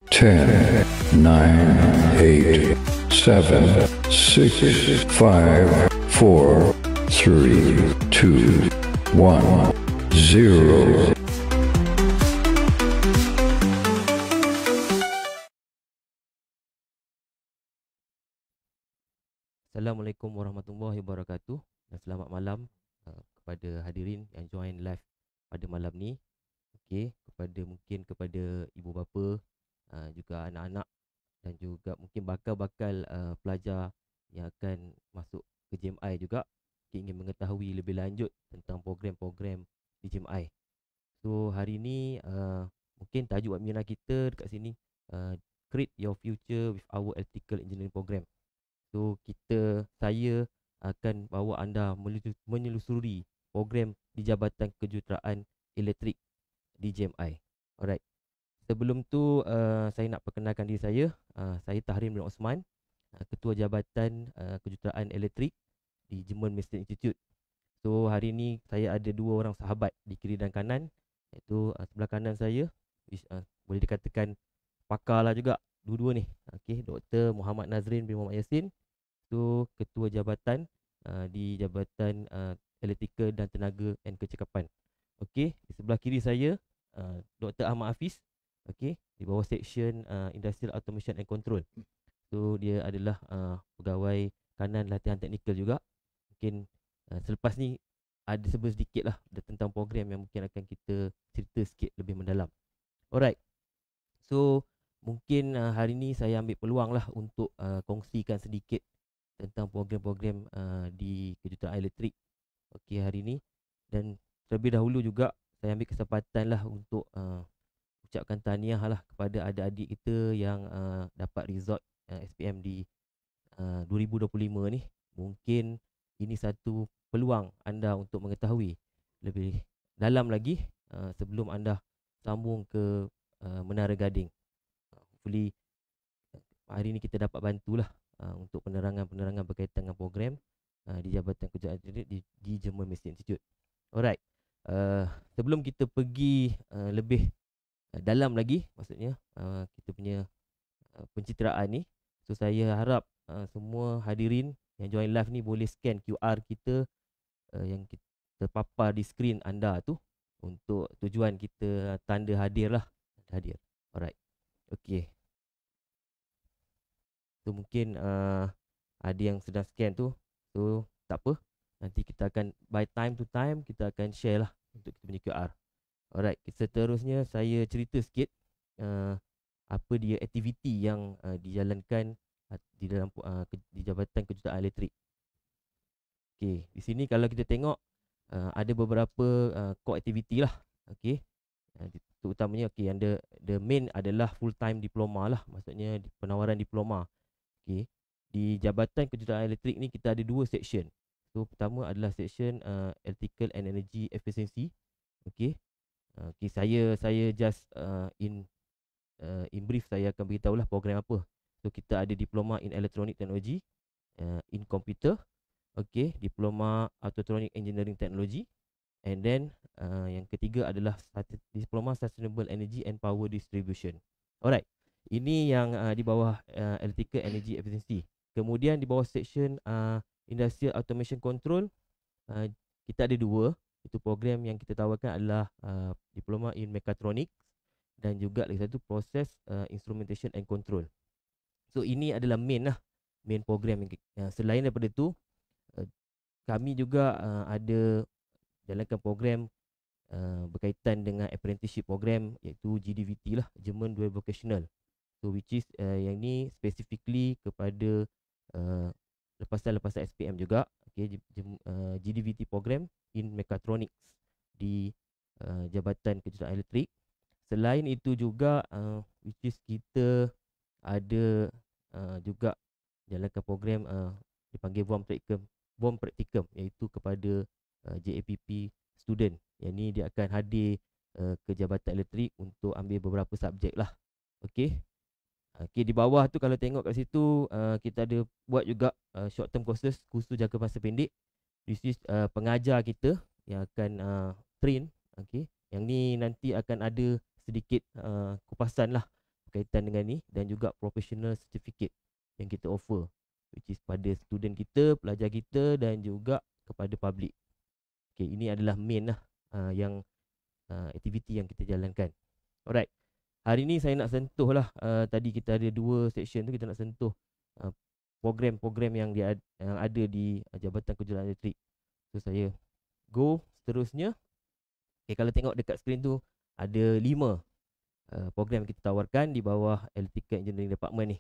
10, 9, 8, 7, 6, 5, 4, 3, 2, 1, 0. Assalamualaikum warahmatullahi wabarakatuh dan selamat malam kepada hadirin yang join live pada malam ni. Okey, kepada ibu bapa, juga anak-anak dan juga mungkin bakal-bakal pelajar yang akan masuk ke JMI juga ingin mengetahui lebih lanjut tentang program-program di JMI. So hari ni mungkin tajuk webinar kita dekat sini, Create Your Future with Our Electrical Engineering Program. So saya akan bawa anda menyelusuri program di Jabatan Kejuruteraan Elektrik di JMI. Alright. Sebelum tu saya nak perkenalkan diri saya. Saya Tahrim bin Osman, Ketua Jabatan Kejuruteraan Elektrik di German Master Institute. So hari ni saya ada dua orang sahabat di kiri dan kanan, iaitu sebelah kanan saya boleh dikatakan pakar lah juga dua-dua ni. Okey, Dr. Muhammad Nazrin bin Muhammad Yassin, tu Ketua Jabatan di Jabatan Elektrikal dan Tenaga dan Kecekapan. Okey, di sebelah kiri saya Dr. Ahmad Hafiz, okey, di bawah seksyen Industrial Automation and Control. So dia adalah pegawai kanan latihan teknikal juga. Mungkin selepas ni ada sedikit lah tentang program yang mungkin akan kita cerita sikit lebih mendalam. Alright. So mungkin hari ni saya ambil peluang lah untuk kongsikan sedikit tentang program-program di Kejuruteraan Elektrik okey hari ni. Dan terlebih dahulu juga saya ambil kesempatan lah untuk ucapkan tahniah lah kepada adik-adik kita yang dapat result SPM di 2025 ni. Mungkin ini satu peluang anda untuk mengetahui lebih dalam lagi sebelum anda sambung ke Menara Gading. Hopefully hari ni kita dapat bantulah untuk penerangan-penerangan berkaitan dengan program di Jabatan Kejuruteraan Elektrik di German Master Institute. Alright. Sebelum kita pergi lebih dalam lagi, maksudnya kita punya pencitraan ni, so saya harap semua hadirin yang join live ni boleh scan QR kita yang kita terpapar di skrin anda tu untuk tujuan kita tanda hadir lah. Hadir. Alright. Okay. So mungkin ada yang sedang scan tu. So tak apa. Nanti kita akan by time to time kita akan share lah untuk kita punya QR. Alright. Seterusnya saya cerita sikit apa dia aktiviti yang dijalankan di dalam di Jabatan Kejuruteraan Elektrik. Okey, di sini kalau kita tengok ada beberapa core activity lah. Okey. Terutamanya okey yang the main adalah full time diploma lah, maksudnya penawaran diploma. Okey. Di Jabatan Kejuruteraan Elektrik ni kita ada dua seksyen. So pertama adalah seksyen Electrical and Energy Efficiency. Okey. Okey, saya just in brief saya akan beritahulah program apa. So kita ada diploma in Electronic Technology, in Computer, okey, diploma Autotronic Engineering Technology, and then yang ketiga adalah diploma Sustainable Energy and Power Distribution. Alright. Ini yang di bawah Electrical Energy Efficiency. Kemudian di bawah section Industrial Automation Control, kita ada dua. Itu program yang kita tawarkan adalah diploma in Mechatronics dan juga lagi satu proses Instrumentation and Control. So ini adalah main program yang selain daripada itu kami juga ada jalankan program berkaitan dengan apprenticeship program, iaitu GDVT lah, German Dual Vocational. So which is yang ni specifically kepada lepasan-lepasan SPM juga. Okay, GDVT program in Mechatronics di Jabatan Kejuruteraan Elektrik. Selain itu juga which is kita ada juga jalankan program dipanggil BOM Practicum, iaitu kepada JAPP student. Yang ni dia akan hadir ke Jabatan Elektrik untuk ambil beberapa subjek lah. Okey. Okey, di bawah tu kalau tengok kat situ kita ada buat juga short term courses, kursus jangka masa pendek. This is pengajar kita yang akan train. Okey. Yang ni nanti akan ada sedikit kupasan lah berkaitan dengan ni, dan juga professional certificate yang kita offer, which is pada student kita, pelajar kita dan juga kepada public. Okay, ini adalah main lah yang aktiviti yang kita jalankan. Alright. Hari ni saya nak sentuh lah, tadi kita ada 2 section tu, kita nak sentuh program-program yang ada di Jabatan Kejuruteraan Elektrik. So saya go seterusnya. Okay, kalau tengok dekat skrin tu ada 5 program yang kita tawarkan di bawah Electrical Engineering Department ni.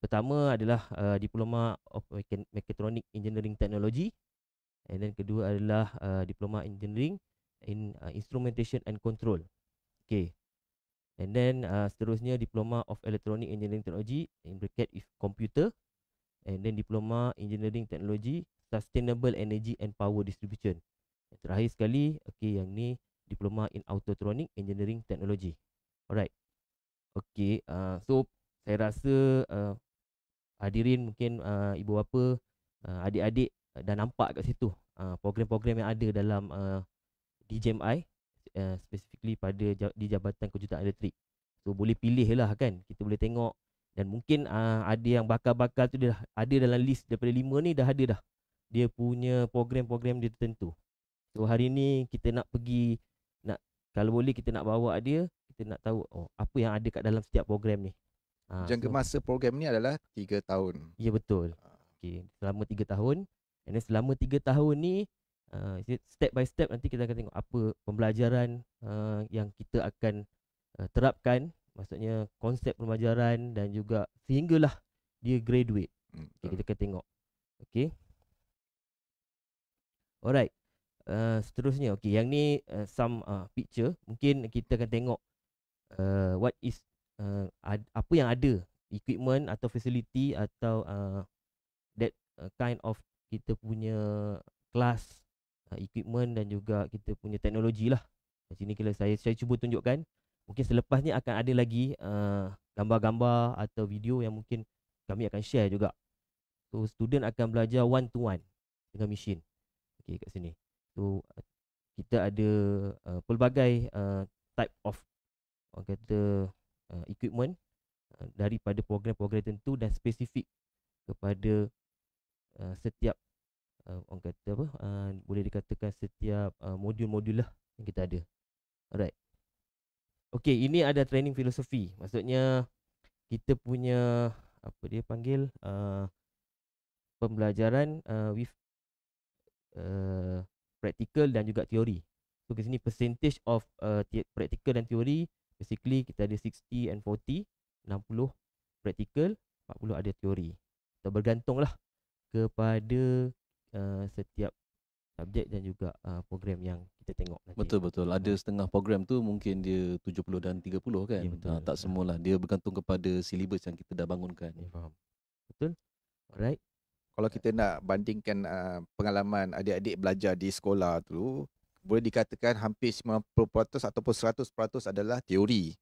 Pertama adalah Diploma of Mechatronic Engineering Technology, and then kedua adalah Diploma Engineering in Instrumentation and Control. Okay. And then seterusnya Diploma of Electronic Engineering Technology in bracket with Computer, and then Diploma Engineering Technology Sustainable Energy and Power Distribution. Yang terakhir sekali, okay, yang ni Diploma in Autotronic Engineering Technology. Alright. Okay, so saya rasa hadirin mungkin ibu bapa, adik-adik dah nampak kat situ program-program yang ada dalam DJMI, specifically di Jabatan Kejuruteraan Elektrik. So boleh pilih lah kan, kita boleh tengok, dan mungkin ada yang bakal-bakal tu dah ada dalam list daripada 5 ni, dah ada dah dia punya program-program dia tertentu. So hari ni kita nak pergi, kalau boleh kita nak bawa dia, kita nak tahu apa yang ada kat dalam setiap program ni. Jangka masa program ni adalah 3 tahun. Ya, betul. Okay, selama 3 tahun. And then selama 3 tahun ni, step by step nanti kita akan tengok apa pembelajaran yang kita akan terapkan. Maksudnya konsep pembelajaran dan juga sehinggalah dia graduate. Okay, kita akan tengok. Okay. Alright. Seterusnya, okay, yang ni some picture. Mungkin kita akan tengok what is apa yang ada, equipment atau facility atau that kind of kita punya kelas equipment dan juga kita punya teknologi lah. Di sini kalau saya cuba tunjukkan. Mungkin selepas ni akan ada lagi gambar-gambar atau video yang mungkin kami akan share juga. So student akan belajar one to one dengan mesin. Okay, kat sini. So kita ada pelbagai type of equipment daripada program-program tertentu dan spesifik kepada setiap orang kata apa, boleh dikatakan setiap modul-modul lah yang kita ada. Alright. Okay, ini ada training filosofi. Maksudnya kita punya apa dia panggil pembelajaran with practical dan juga teori. So di sini percentage of practical dan teori, basically kita ada 60 and 40, 60 practical, 40 ada teori. So bergantunglah kepada setiap subjek dan juga program yang kita tengok nanti. Betul-betul. Ada setengah program tu mungkin dia 70 dan 30 kan. Ya, betul. Tak semualah. Dia bergantung kepada silibus yang kita dah bangunkan. Ya, faham. Betul. Alright. Kalau kita nak bandingkan pengalaman adik-adik belajar di sekolah tu, boleh dikatakan hampir 90% ataupun 100% adalah teori.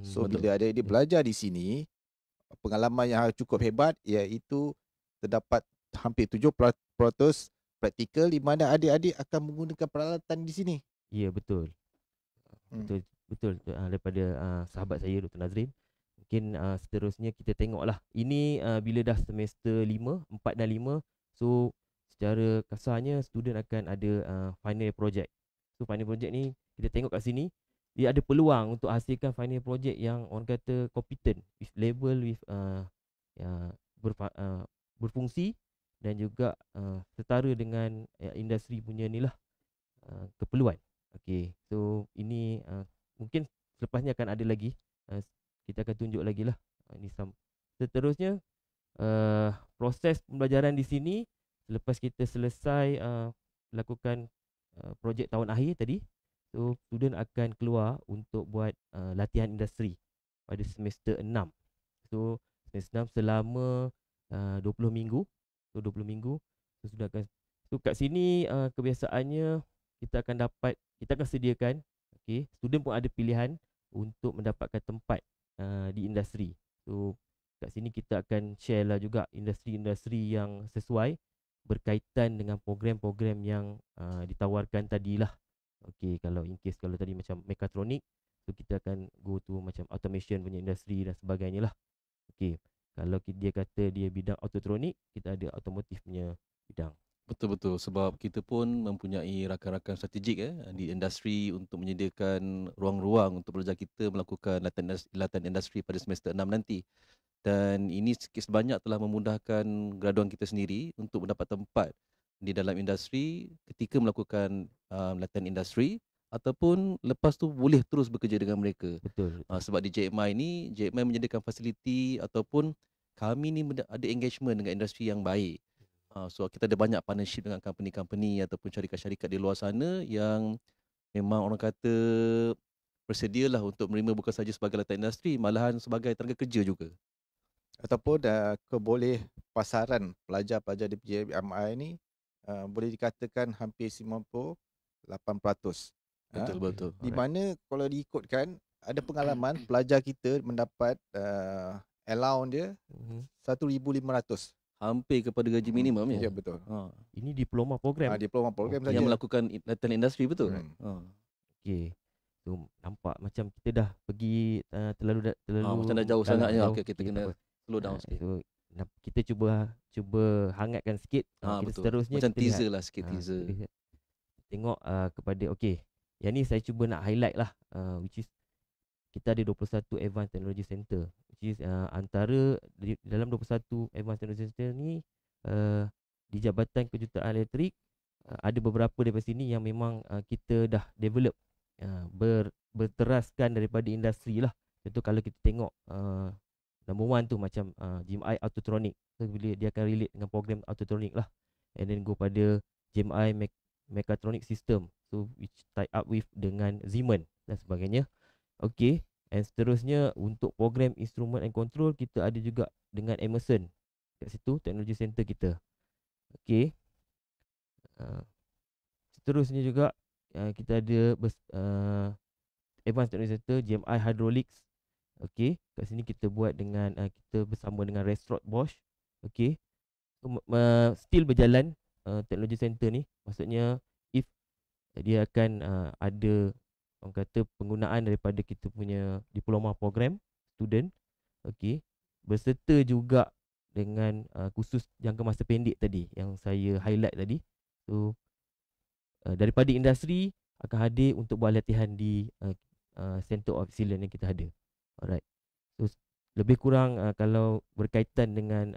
So betul. bila adik-adik belajar di sini, pengalaman yang cukup hebat iaitu terdapat hampir 70% praktikal di mana adik-adik akan menggunakan peralatan di sini. Ya, betul. Betul daripada sahabat saya Dr. Nazrin. Mungkin seterusnya kita tengoklah. Ini bila dah semester 5, 4 dan 5. So secara kasarnya student akan ada final project. So final project ni kita tengok kat sini, dia ada peluang untuk hasilkan final project yang orang kata competent, with level, with berfungsi dan juga setara dengan industri punya ni lah keperluan. Okay, so ini mungkin selepas ni akan ada lagi, kita akan tunjuk lagi lah. Ini seterusnya proses pembelajaran di sini selepas kita selesai lakukan projek tahun akhir tadi. So student akan keluar untuk buat latihan industri pada semester 6. So semester 6 selama 20 minggu. So 20 minggu so, sudah akan. So kat sini kebiasaannya kita akan sediakan, okay, student pun ada pilihan untuk mendapatkan tempat di industri. So kat sini kita akan share lah juga industri-industri yang sesuai berkaitan dengan program-program yang ditawarkan tadilah. Okay, kalau in case kalau tadi macam mekatronik, So kita akan go to macam automation punya industri dan sebagainya lah. Okey. Kalau dia kata dia bidang autotronik, kita ada automotif punya bidang. Betul-betul, sebab kita pun mempunyai rakan-rakan strategik di industri untuk menyediakan ruang-ruang untuk pelajar kita melakukan latihan industri pada semester 6 nanti. Dan ini sikit sebanyak telah memudahkan graduan kita sendiri untuk mendapat tempat di dalam industri ketika melakukan latihan industri, ataupun lepas tu boleh terus bekerja dengan mereka. Betul. Sebab di JMI ni, JMI menyediakan fasiliti ataupun kami ni ada engagement dengan industri yang baik. So kita ada banyak partnership dengan company-company ataupun syarikat-syarikat di luar sana yang memang orang kata bersedialah untuk menerima bukan sahaja sebagai latihan industri, malahan sebagai tenaga kerja juga. Ataupun keboleh pasaran pelajar-pelajar di JMI ni boleh dikatakan hampir 98%. Betul-betul. Di mana kalau diikutkan ada pengalaman pelajar kita mendapat allowance dia 1,500. Hampir kepada gaji minimum Ya, betul. Ini diploma program. Diploma program saja. Yang melakukan latihan industri, betul. Okey. So nampak macam kita dah pergi terlalu Macam dah jauh sangatnya. Okey, kita Okey, kena tak apa. slow down sikit. So kita cuba hangatkan sikit. Kita Betul. seterusnya Macam kita lihat. teaser lah sikit, teaser. Kita lihat. Tengok kepada yang ni saya cuba nak highlight lah, which is kita ada 21 Advanced Technology Center, which is antara dalam 21 Advanced Technology Center ni di Jabatan Kejuruteraan Elektrik ada beberapa daripada sini yang memang kita dah develop, berteraskan daripada industri lah. Contoh kalau kita tengok number one tu macam JMI Autotronic, so bila dia akan relate dengan program Autotronic lah, and then go pada JMI Mechatronic System, so which tie up with dengan Siemens dan sebagainya. Okey, and seterusnya untuk program Instrument and Control kita ada juga dengan Emerson kat situ, Technology Center kita. Okey, seterusnya juga kita ada Advanced Technology Center JMI Hydraulics. Okey, kat sini kita buat dengan kita bersama dengan Restaurant Bosch. Okey, so, still berjalan Technology Center ni, maksudnya if dia akan ada orang kata penggunaan daripada kita punya diploma program student, okey, berserta juga dengan khusus jangka masa pendek tadi yang saya highlight tadi. So daripada industri akan hadir untuk buat latihan di Center of Excellence yang kita ada. Alright. So lebih kurang kalau berkaitan dengan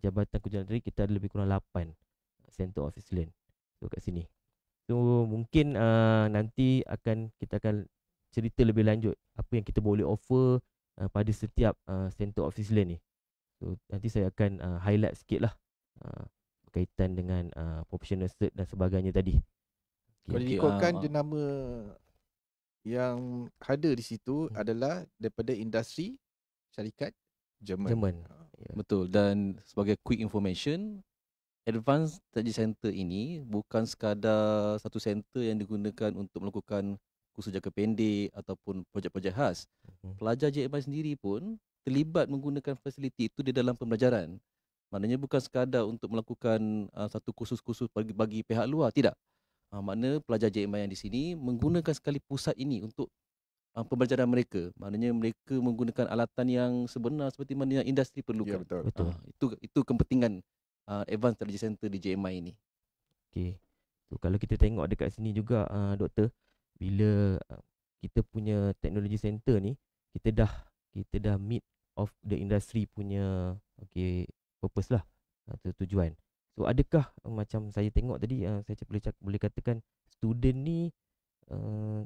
Jabatan Kejuruteraan Elektrik, kita ada lebih kurang 8 Center of Excellence. So kat sini. So mungkin nanti kita akan cerita lebih lanjut apa yang kita boleh offer pada setiap Center of Excellence ni. So nanti saya akan highlight sikit lah berkaitan dengan professional cert dan sebagainya tadi. Kalau diikutkan jenama yang ada di situ adalah daripada industri syarikat Jerman. Yeah. Betul. Dan sebagai quick information, Advanced Technology Center ini bukan sekadar satu center yang digunakan untuk melakukan kursus jangka pendek ataupun projek-projek khas. Pelajar JMI sendiri pun terlibat menggunakan fasiliti itu di dalam pembelajaran. Maknanya bukan sekadar untuk melakukan satu kursus-kursus bagi pihak luar, tidak. Maknanya pelajar JMI yang di sini menggunakan sekali pusat ini untuk pembelajaran mereka. Maknanya mereka menggunakan alatan yang sebenar seperti mana yang industri perlukan. Ya, betul. Itu kepentingan Advanced Technology Center di JMI ini. Okey. So kalau kita tengok dekat sini juga doktor, bila kita punya technology center ni kita dah meet of the industry punya purpose lah atau tujuan. So adakah macam saya tengok tadi saya boleh katakan student ni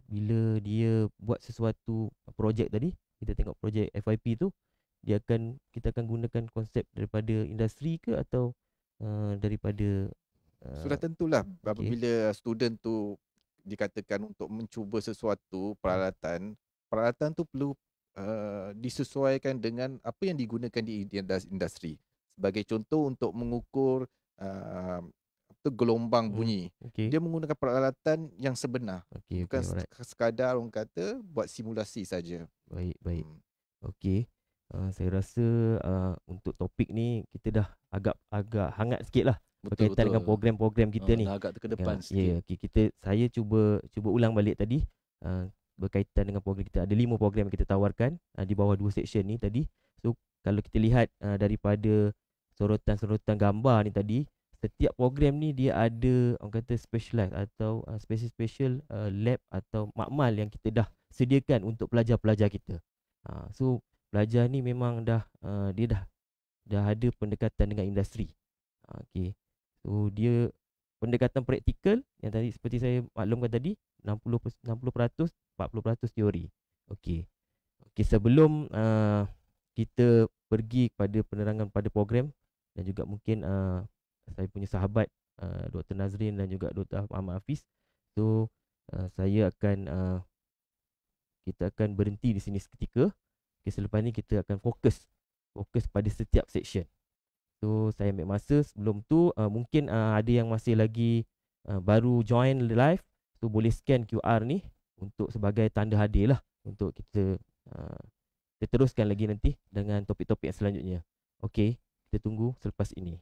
bila dia buat sesuatu projek tadi, kita tengok projek FYP tu, kita akan gunakan konsep daripada industri ke atau daripada sudah tentulah apabila student tu dikatakan untuk mencuba sesuatu peralatan tu perlu disesuaikan dengan apa yang digunakan di industri. Sebagai contoh, untuk mengukur gelombang bunyi, dia menggunakan peralatan yang sebenar, bukan sekadar orang kata buat simulasi saja. Baik. Okey. Saya rasa untuk topik ni kita dah agak hangat sikit lah berkaitan dengan program-program kita ni. Agak ke depan sikit. Saya cuba ulang balik tadi. berkaitan dengan program kita. Ada 5 program yang kita tawarkan di bawah 2 section ni tadi. So kalau kita lihat daripada sorotan-sorotan gambar ni tadi, setiap program ni dia ada orang kata specialized atau special lab atau makmal yang kita dah sediakan untuk pelajar-pelajar kita. So pelajar ni memang dia dah ada pendekatan dengan industri. Okey. So dia pendekatan praktikal yang tadi seperti saya maklumkan tadi 60% 40% teori. Okey. Sebelum kita pergi kepada penerangan pada program dan juga mungkin saya punya sahabat Dr. Nazrin dan juga Dr. Ahmad Hafiz. So kita akan berhenti di sini seketika. Selepas ni kita akan fokus pada setiap section. So saya ambil masa sebelum tu mungkin ada yang masih lagi baru join live, so boleh scan QR ni untuk sebagai tanda hadir lah untuk kita teruskan lagi nanti dengan topik-topik yang selanjutnya. Okey, kita tunggu selepas ini.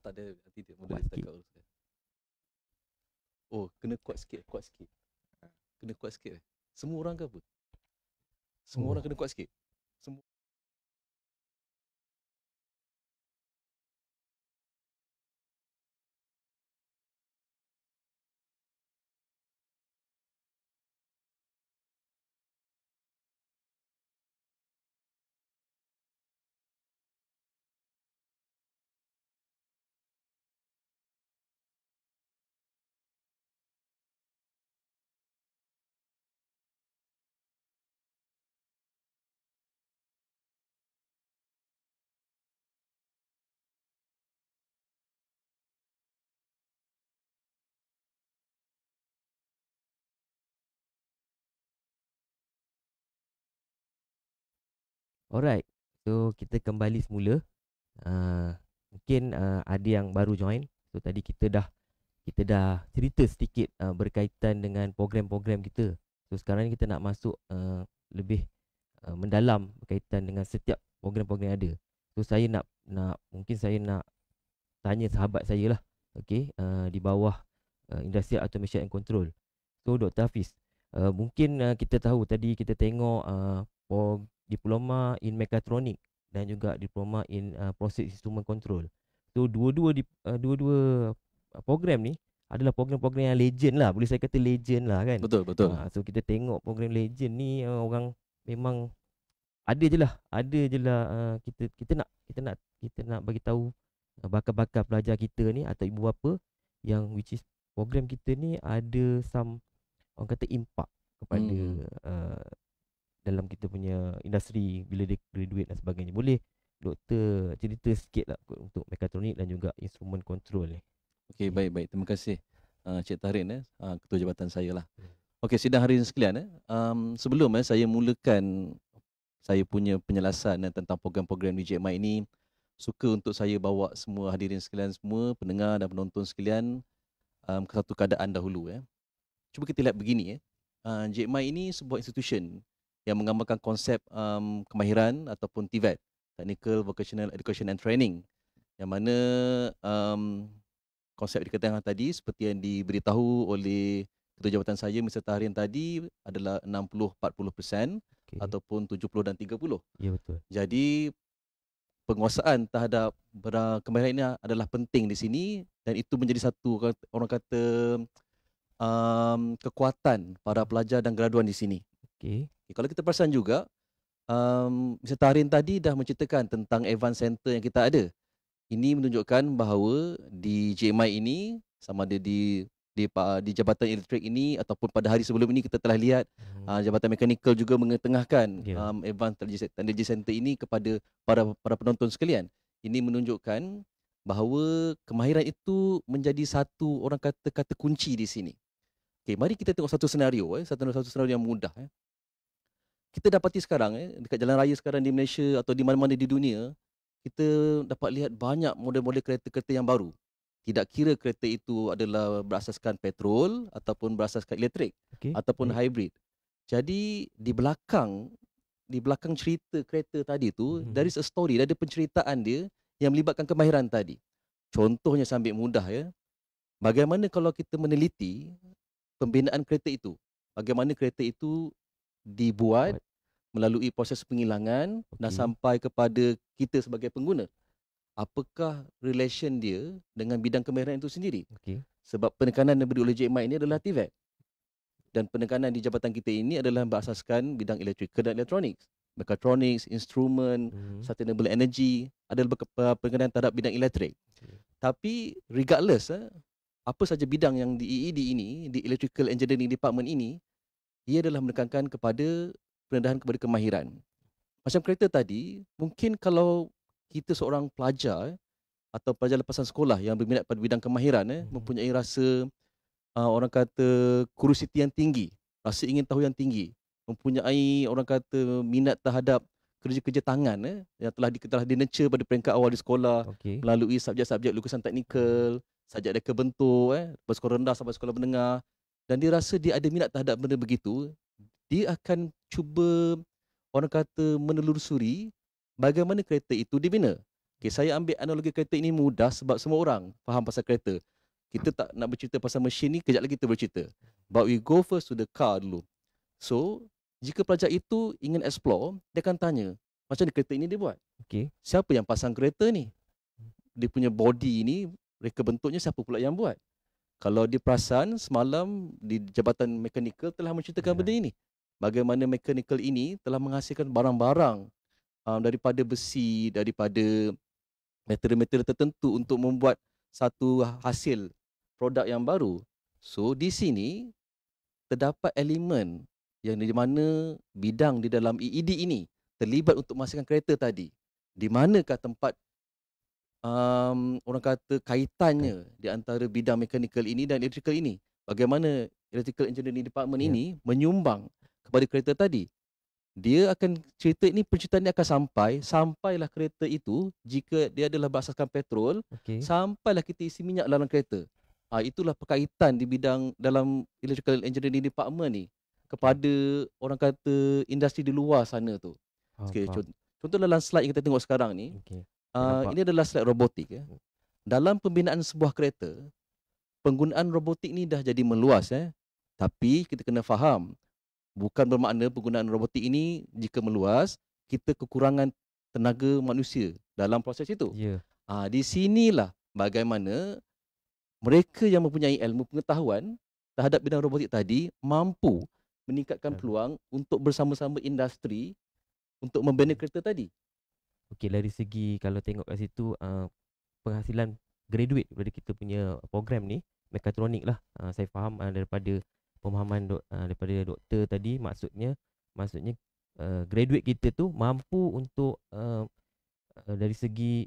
Tak ada, nanti dia Kuat moderator sikit. kat uruskan. Oh, kena kuat sikit. Kena kuat sikit. Semua orang ke apa? Semua orang kena kuat sikit. Semua. Alright, so kita kembali semula. Mungkin ada yang baru join. So tadi kita dah cerita sedikit berkaitan dengan program-program kita. So sekarang ni kita nak masuk lebih mendalam berkaitan dengan setiap program-program yang ada. So saya mungkin saya nak tanya sahabat saya lah, okey, di bawah Industrial Automation and Control. So Dr. Hafiz, mungkin kita tahu tadi kita tengok diploma in mechatronic dan juga diploma in process instrument control. So dua-dua program ni adalah program-program yang legend lah, boleh saya kata legend lah kan. Betul. So kita tengok program legend ni orang memang ada je lah kita nak bagi tahu bakal-bakal pelajar kita ni atau ibu bapa yang which is program kita ni ada orang kata impact kepada dalam kita punya industri bila dia graduate dan sebagainya. Boleh doktor cerita sikit lah untuk mekatronik dan juga instrument control ni. Okey, baik. Terima kasih Cik Tahrin, ketua jabatan saya lah. Okey, sidang hadirin sekalian, sebelum saya mulakan saya punya penjelasan tentang program-program di JMI ini, suka untuk saya bawa semua hadirin sekalian semua, pendengar dan penonton sekalian ke satu keadaan dahulu. Cuba kita lihat begini. JMI ini sebuah institution yang menggambarkan konsep kemahiran ataupun TVET, Technical Vocational Education and Training, yang mana konsep dikatakan tadi seperti yang diberitahu oleh ketua jabatan saya Mr. Tahrin tadi adalah 60-40% ataupun 70 dan 30. Ya, betul. Jadi penguasaan terhadap kemahiran ini adalah penting di sini, dan itu menjadi satu orang kata kekuatan para pelajar dan graduan di sini. Okey. Kalau kita perasan juga, Mr. Tahrin tadi dah menceritakan tentang Advanced Center yang kita ada. Ini menunjukkan bahawa di JMI ini, sama ada di Jabatan Elektrik ini ataupun pada hari sebelum ini kita telah lihat Jabatan Mekanikal juga mengetengahkan Advanced Technology Center ini kepada para penonton sekalian. Ini menunjukkan bahawa kemahiran itu menjadi satu orang kata kunci di sini. Okey, mari kita tengok satu senario, satu senario yang mudah. Kita dapati sekarang dekat jalan raya sekarang di Malaysia atau di mana-mana di dunia, kita dapat lihat banyak model-model kereta-kereta yang baru. Tidak kira kereta itu adalah berasaskan petrol ataupun berasaskan elektrik Okey. ataupun Baik. hybrid. Jadi di belakang cerita kereta tadi tu, there is a story, ada penceritaan dia yang melibatkan kemahiran tadi. Contohnya saya ambil mudah ya. Bagaimana kalau kita meneliti pembinaan kereta itu? Bagaimana kereta itu dibuat melalui proses pengilangan dan Okey. sampai kepada kita sebagai pengguna? Apakah relation dia dengan bidang kemahiran itu sendiri? Okey. Sebab penekanan yang diberi oleh JMI ini adalah TVET. Dan penekanan di jabatan kita ini adalah berasaskan bidang electrical dan electronics, mechatronics, instrument, sustainable energy, adalah penekanan terhadap bidang elektrik. Okey. Tapi regardless apa saja bidang yang di EED ini, di Electrical Engineering Department ini, ia adalah menekankan kepada pendedahan kepada kemahiran. Macam kereta tadi, mungkin kalau kita seorang pelajar atau pelajar lepasan sekolah yang berminat pada bidang kemahiran mempunyai rasa orang kata curiosity yang tinggi, rasa ingin tahu yang tinggi, mempunyai orang kata minat terhadap kerja-kerja tangan yang telah di-nurture pada peringkat awal di sekolah melalui subjek-subjek lukisan teknikal, subjek reka bentuk dari sekolah rendah sampai sekolah menengah, dan dia rasa dia ada minat terhadap benda begitu, dia akan cuba orang kata menelusuri bagaimana kereta itu dibina. Okay, saya ambil analogi kereta ini mudah sebab semua orang faham pasal kereta. Kita tak nak bercerita pasal mesin ni, kejap lagi kita bercerita. But we go first to the car dulu. So, jika pelajar itu ingin explore, dia akan tanya, macam mana kereta ini dia buat? Okey. Siapa yang pasang kereta ni? Dia punya body ni, reka bentuknya siapa pula yang buat? Kalau dia perasan, semalam di Jabatan Mekanikal telah menceritakan benda ini. Bagaimana mechanical ini telah menghasilkan barang-barang daripada besi, daripada material-material tertentu untuk membuat satu hasil produk yang baru. So di sini terdapat elemen yang di mana bidang di dalam EED ini terlibat untuk menghasilkan kereta tadi. Di manakah tempat orang kata kaitannya di antara bidang mechanical ini dan electrical ini? Bagaimana Electrical Engineering Department ini menyumbang kepada kereta tadi? Dia akan cerita ini, penceritaan ini akan sampailah kereta itu, jika dia adalah berasaskan petrol, sampailah kita isi minyak dalam kereta. Itulah perkaitan di bidang dalam Electrical Engineering Department ni kepada orang kata industri di luar sana tu. Okay, contoh dalam slide yang kita tengok sekarang ni, ini adalah slide robotik. Dalam pembinaan sebuah kereta, penggunaan robotik ni dah jadi meluas. Tapi kita kena faham, bukan bermakna penggunaan robotik ini jika meluas, kita kekurangan tenaga manusia dalam proses itu. Di sinilah bagaimana mereka yang mempunyai ilmu pengetahuan terhadap bidang robotik tadi mampu meningkatkan peluang untuk bersama-sama industri untuk membina kereta tadi. Okey, dari segi kalau tengok kat situ penghasilan graduate daripada kita punya program ni, mekatronik lah. Saya faham daripada pemahaman daripada doktor tadi, maksudnya graduate kita tu mampu untuk dari segi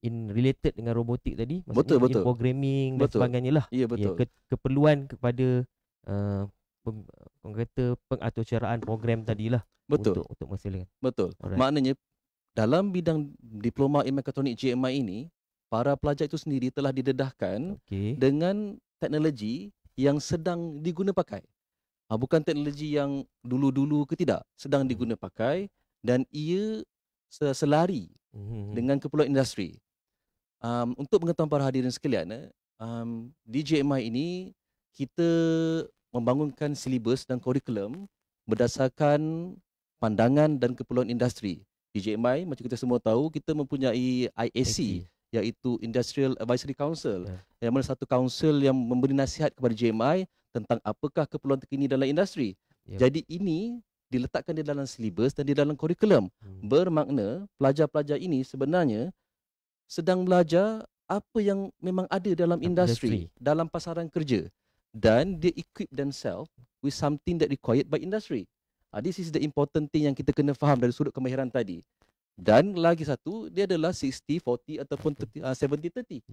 related dengan robotik tadi, maksudnya betul. programming dan sebagainya lah. Ya, betul. Keperluan kepada kata pengaturcaraan program tadilah. Betul. Untuk menghasilkan. Betul. Alright. Maknanya dalam bidang diploma in mekatronik JMI ini, para pelajar itu sendiri telah didedahkan dengan teknologi yang sedang diguna pakai. Bukan teknologi yang dulu-dulu ke tidak, sedang diguna pakai, dan ia selari dengan keperluan industri. Untuk pengetahuan para hadirin sekalian, di JMI ini kita membangunkan silibus dan kurikulum berdasarkan pandangan dan keperluan industri. Di JMI, macam kita semua tahu, kita mempunyai IAC, iaitu Industrial Advisory Council, yang mana satu council yang memberi nasihat kepada JMI tentang apakah keperluan terkini dalam industri. Jadi ini diletakkan di dalam silibus dan di dalam kurikulum. Bermakna pelajar-pelajar ini sebenarnya sedang belajar apa yang memang ada dalam industri, dalam pasaran kerja, dan dia equip themselves with something that required by industry. This is the important thing yang kita kena faham dari sudut kemahiran tadi. Dan lagi satu, dia adalah 60-40 ataupun 70-30.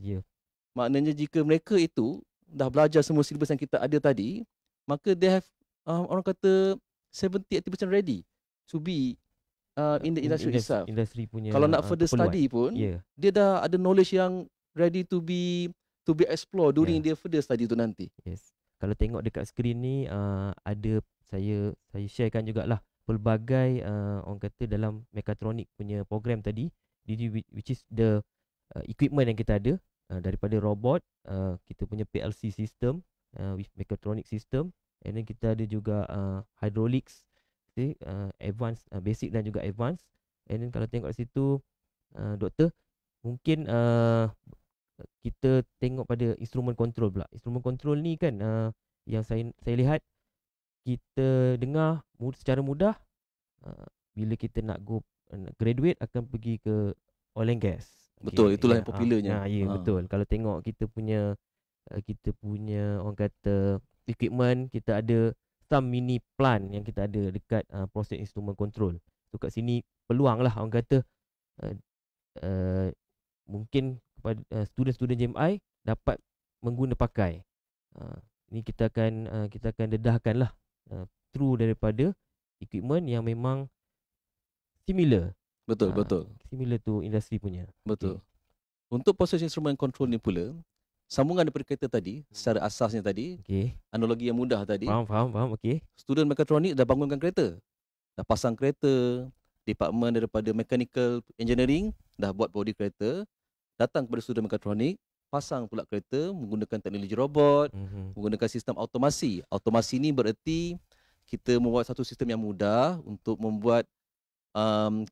Maknanya jika mereka itu dah belajar semua silibus yang kita ada tadi, maka they have orang kata 70-80% ready to be in the industry itself. Industri punya Kalau nak further keperluan. study pun, Ya. dia dah ada knowledge yang ready to be explored during dia further study tu nanti. Yes. Kalau tengok dekat skrin ni ada saya sharekan jugalah pelbagai orang kata dalam mechatronic punya program tadi, which is the equipment yang kita ada, daripada robot, kita punya PLC system with mechatronic system, and then kita ada juga hydraulics, advanced, basic dan juga advanced. And then kalau tengok kat situ, doktor, mungkin kita tengok pada instrument control pula. Instrument control ni kan yang saya lihat, kita dengar secara mudah bila kita nak graduate akan pergi ke oil and gas. Betul, itulah yang popularnya. Betul. Kalau tengok kita punya orang kata equipment, kita ada some mini plant yang kita ada dekat proses instrument control. So kat sini peluang lah orang kata mungkin kepada student-student JMI dapat mengguna pakai. Ni kita akan dedahkan lah through daripada equipment yang memang similar. Betul. Similar tu industri punya. Betul. Untuk proses instrument control ni pula, sambungan daripada kereta tadi, secara asasnya tadi, analogi yang mudah tadi. Faham. Okey. Student mekatronik dah bangunkan kereta. Dah pasang kereta, department daripada mechanical engineering dah buat body kereta, datang kepada student mekatronik, pasang pula kereta menggunakan teknologi robot, menggunakan sistem automasi. Automasi ni bererti kita membuat satu sistem yang mudah untuk membuat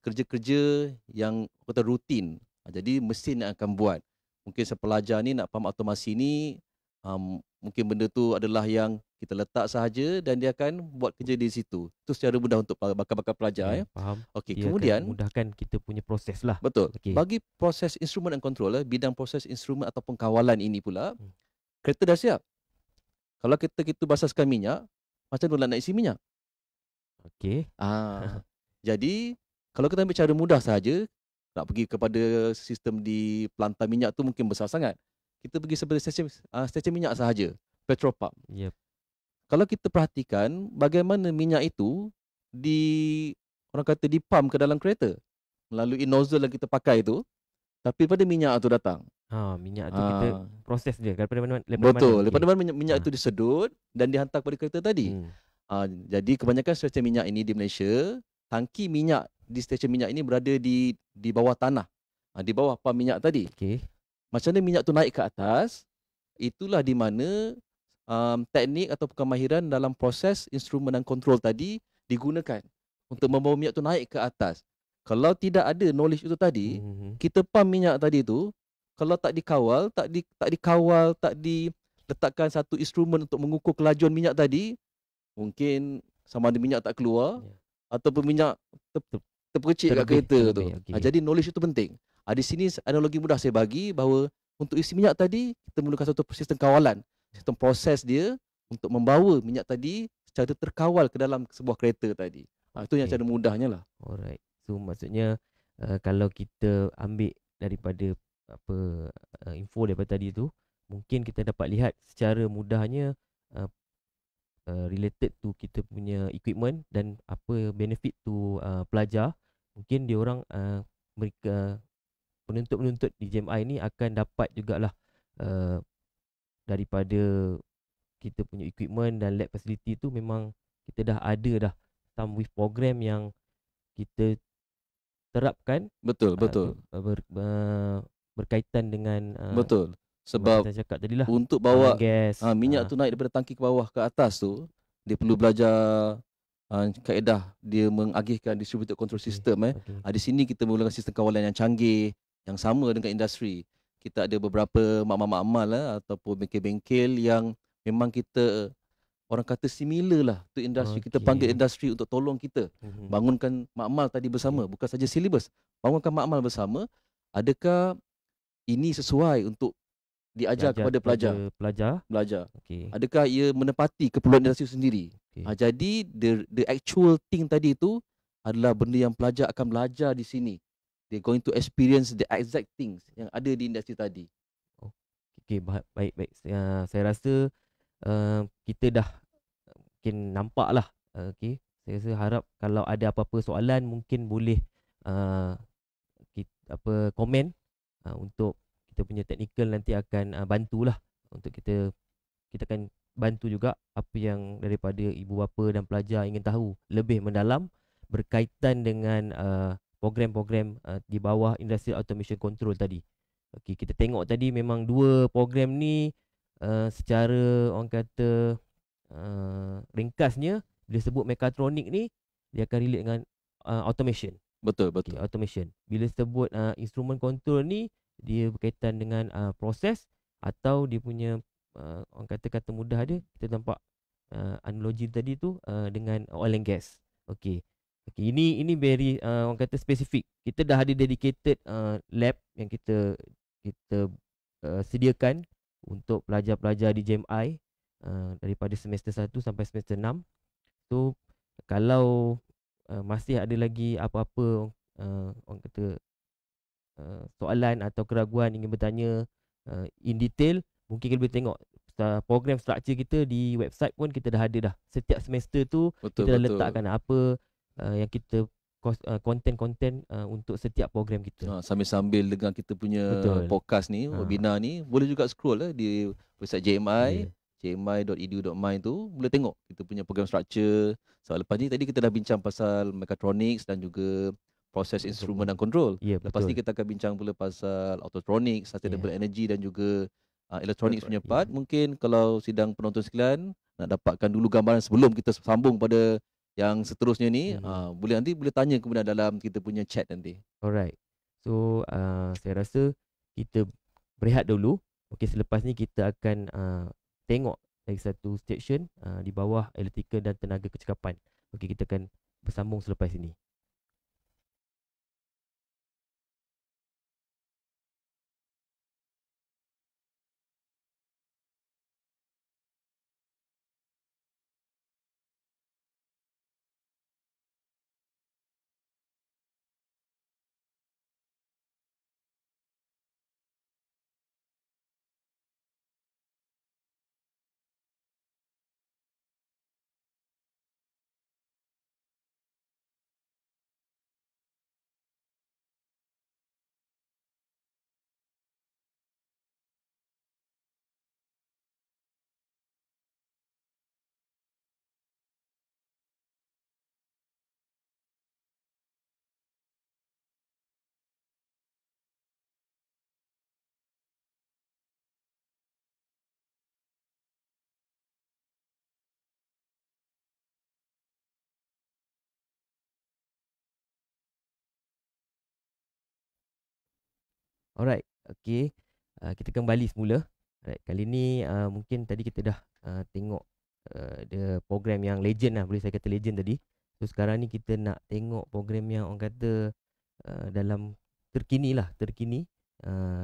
kerja-kerja yang kata rutin. Jadi mesin yang akan buat. Mungkin sepelajar ni nak faham automasi ni, mungkin benda tu adalah yang kita letak sahaja dan dia akan buat kerja di situ. Itu secara mudah untuk bakal-bakal pelajar. Faham. Okey, Dia kemudian akan mudahkan kita punya proses lah. Betul. Bagi proses instrument and control, bidang proses instrumen ataupun kawalan ini pula, kereta dah siap. Kalau kita berasaskan minyak, macam mana nak isi minyak? Okey. Jadi kalau kita ambil cara mudah sahaja, nak pergi kepada sistem di pelantar minyak tu mungkin besar sangat. Kita pergi seperti stesen minyak sahaja, petrol pump. Yep. Kalau kita perhatikan bagaimana minyak itu orang kata dipump ke dalam kereta melalui nozzle yang kita pakai tu, tapi pada minyak tu datang. Minyak tu kita proses dia daripada mana? Betul. Daripada mana minyak itu disedut dan dihantar kepada kereta tadi. Jadi kebanyakan stesen minyak ini di Malaysia, tangki minyak di stesen minyak ini berada di bawah tanah, di bawah pam minyak tadi. Macam mana minyak tu naik ke atas, itulah di mana teknik atau kemahiran dalam proses instrumen dan kontrol tadi digunakan untuk membawa minyak tu naik ke atas. Kalau tidak ada knowledge itu tadi, kita pam minyak tadi tu, kalau tak dikawal, tak diletakkan satu instrumen untuk mengukur kelajuan minyak tadi, mungkin sama ada minyak tak keluar ataupun minyak terpercik kat kereta tu. Jadi knowledge itu penting. Di sini analogi mudah saya bagi bahawa untuk isi minyak tadi, kita memerlukan satu sistem kawalan, sistem proses dia untuk membawa minyak tadi secara terkawal ke dalam sebuah kereta tadi. Itu yang cara mudahnya lah. Alright. So maksudnya kalau kita ambil daripada info daripada tadi tu, mungkin kita dapat lihat secara mudahnya related to kita punya equipment dan apa benefit tu pelajar. Mungkin dia orang mereka penuntut-penuntut di JMI ni akan dapat jugalah daripada kita punya equipment dan lab facility tu, memang kita dah ada dah some with program yang kita terapkan. Betul. Berkaitan dengan betul. Sebab saya cakap tadilah, untuk bawa gas, minyak tu naik daripada tangki ke bawah ke atas tu, dia perlu belajar kaedah dia mengagihkan distributed control system. Di sini kita menggunakan sistem kawalan yang canggih, yang sama dengan industri. Kita ada beberapa makmal ataupun bengkel-bengkel yang memang kita orang kata similar lah tu industri. Kita panggil industri untuk tolong kita bangunkan makmal tadi bersama. Bukan saja silibus, bangunkan makmal bersama. Adakah ini sesuai untuk diajar kepada pelajar? Adakah ia menepati keperluan industri sendiri? Jadi the actual thing tadi tu adalah benda yang pelajar akan belajar di sini. They're going to experience the exact things yang ada di industri tadi. Baik. Saya rasa kita dah mungkin nampak lah. Saya rasa harap kalau ada apa-apa soalan mungkin boleh komen untuk kita punya teknikal nanti akan bantulah untuk kita akan bantu juga apa yang daripada ibu bapa dan pelajar ingin tahu lebih mendalam berkaitan dengan program-program di bawah Industrial Automation Control tadi. Okey, kita tengok tadi memang dua program ni secara orang kata ringkasnya bila sebut mekatronik ni dia akan relate dengan automation. Betul. Okay, automation. Bila sebut instrument control ni dia berkaitan dengan proses atau dia punya orang kata mudah dia kita nampak analogi tadi tu dengan oil and gas. Okey. Ini very orang kata spesifik. Kita dah ada dedicated lab yang kita sediakan untuk pelajar-pelajar di JMI daripada semester 1 sampai semester 6. So kalau masih ada lagi apa-apa orang kata soalan atau keraguan ingin bertanya in detail, mungkin kita boleh tengok program struktur kita di website pun kita dah ada dah. Setiap semester tu kita dah letakkan apa yang kita konten-konten untuk setiap program kita. Sambil-sambil dengan kita punya podcast ni, webinar ni, boleh juga scroll di website JMI. jmi.edu.my tu boleh tengok kita punya program structure. So lepas ni tadi kita dah bincang pasal mechatronics dan juga proses instrumen dan control. Lepas ni kita akan bincang pula pasal autotronics, sustainable energy dan juga electronics punya part. Mungkin kalau sidang penonton sekalian nak dapatkan dulu gambaran sebelum kita sambung pada yang seterusnya ni, boleh tanya kemudian dalam kita punya chat nanti. Alright. So saya rasa kita berehat dulu. Okey, selepas ni kita akan tengok lagi satu station di bawah elektrikal dan tenaga kecekapan. Okey, kita akan bersambung selepas ini. Alright, okay. Kita kembali semula. Alright, kali ni mungkin tadi kita dah tengok the program yang legend lah, boleh saya kata legend tadi. So sekarang ni kita nak tengok program yang orang kata dalam terkini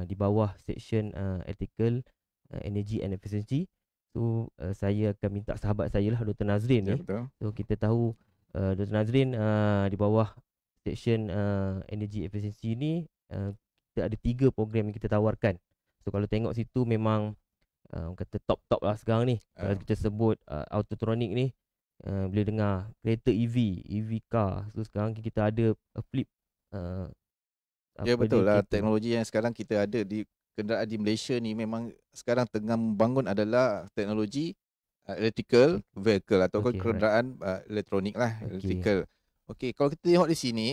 di bawah section ethical, energy and efficiency. So saya akan minta sahabat saya lah, Dr. Nazrin. So kita tahu Dr. Nazrin di bawah section energy efficiency ni kita ada 3 program yang kita tawarkan. So kalau tengok situ memang kata top lah sekarang ni. Kalau kita sebut autotronic ni, boleh dengar kereta EV car. So sekarang kita ada flip. Ya betul lah, teknologi yang sekarang kita ada di kenderaan di Malaysia ni memang sekarang tengah membangun adalah teknologi electrical vehicle atau kenderaan elektronik lah, electrical. Okey, kalau kita tengok di sini,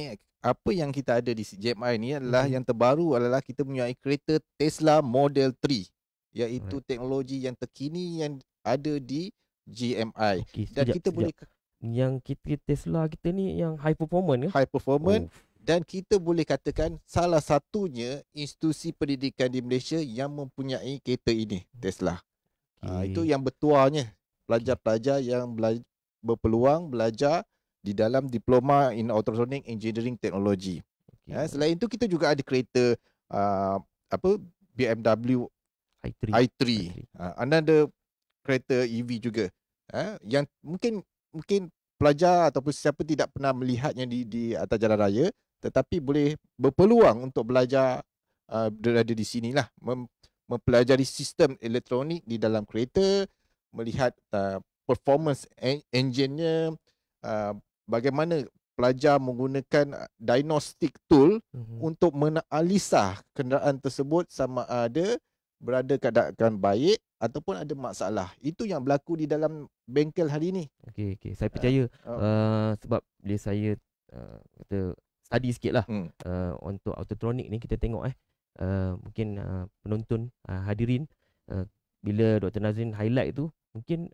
apa yang kita ada di JMI ni adalah yang terbaru adalah kita mempunyai kereta Tesla Model 3, iaitu teknologi yang terkini yang ada di JMI. Dan kita boleh yang kita Tesla kita ni yang high performance ke? High performance. Dan kita boleh katakan salah satunya institusi pendidikan di Malaysia yang mempunyai kereta ini, Tesla. Itu yang bertuahnya pelajar-pelajar yang berpeluang belajar di dalam Diploma in Autotronic Engineering Technology. Selain itu kita juga ada kereta BMW i3. Another kereta EV juga. Yang mungkin pelajar ataupun siapa tidak pernah melihatnya di atas jalan raya, tetapi boleh berpeluang untuk belajar berada di sinilah, mempelajari sistem elektronik di dalam kereta, melihat performance engine-nya, bagaimana pelajar menggunakan diagnostic tool Mhm. untuk menganalisa kenderaan tersebut sama ada berada keadaan baik ataupun ada masalah. Itu yang berlaku di dalam bengkel hari ini. Okey, okey. Saya Ah, percaya ah, sebab bila saya kata study sikitlah hmm, untuk autotronic ni kita tengok mungkin penonton hadirin bila Dr. Nazrin highlight tu mungkin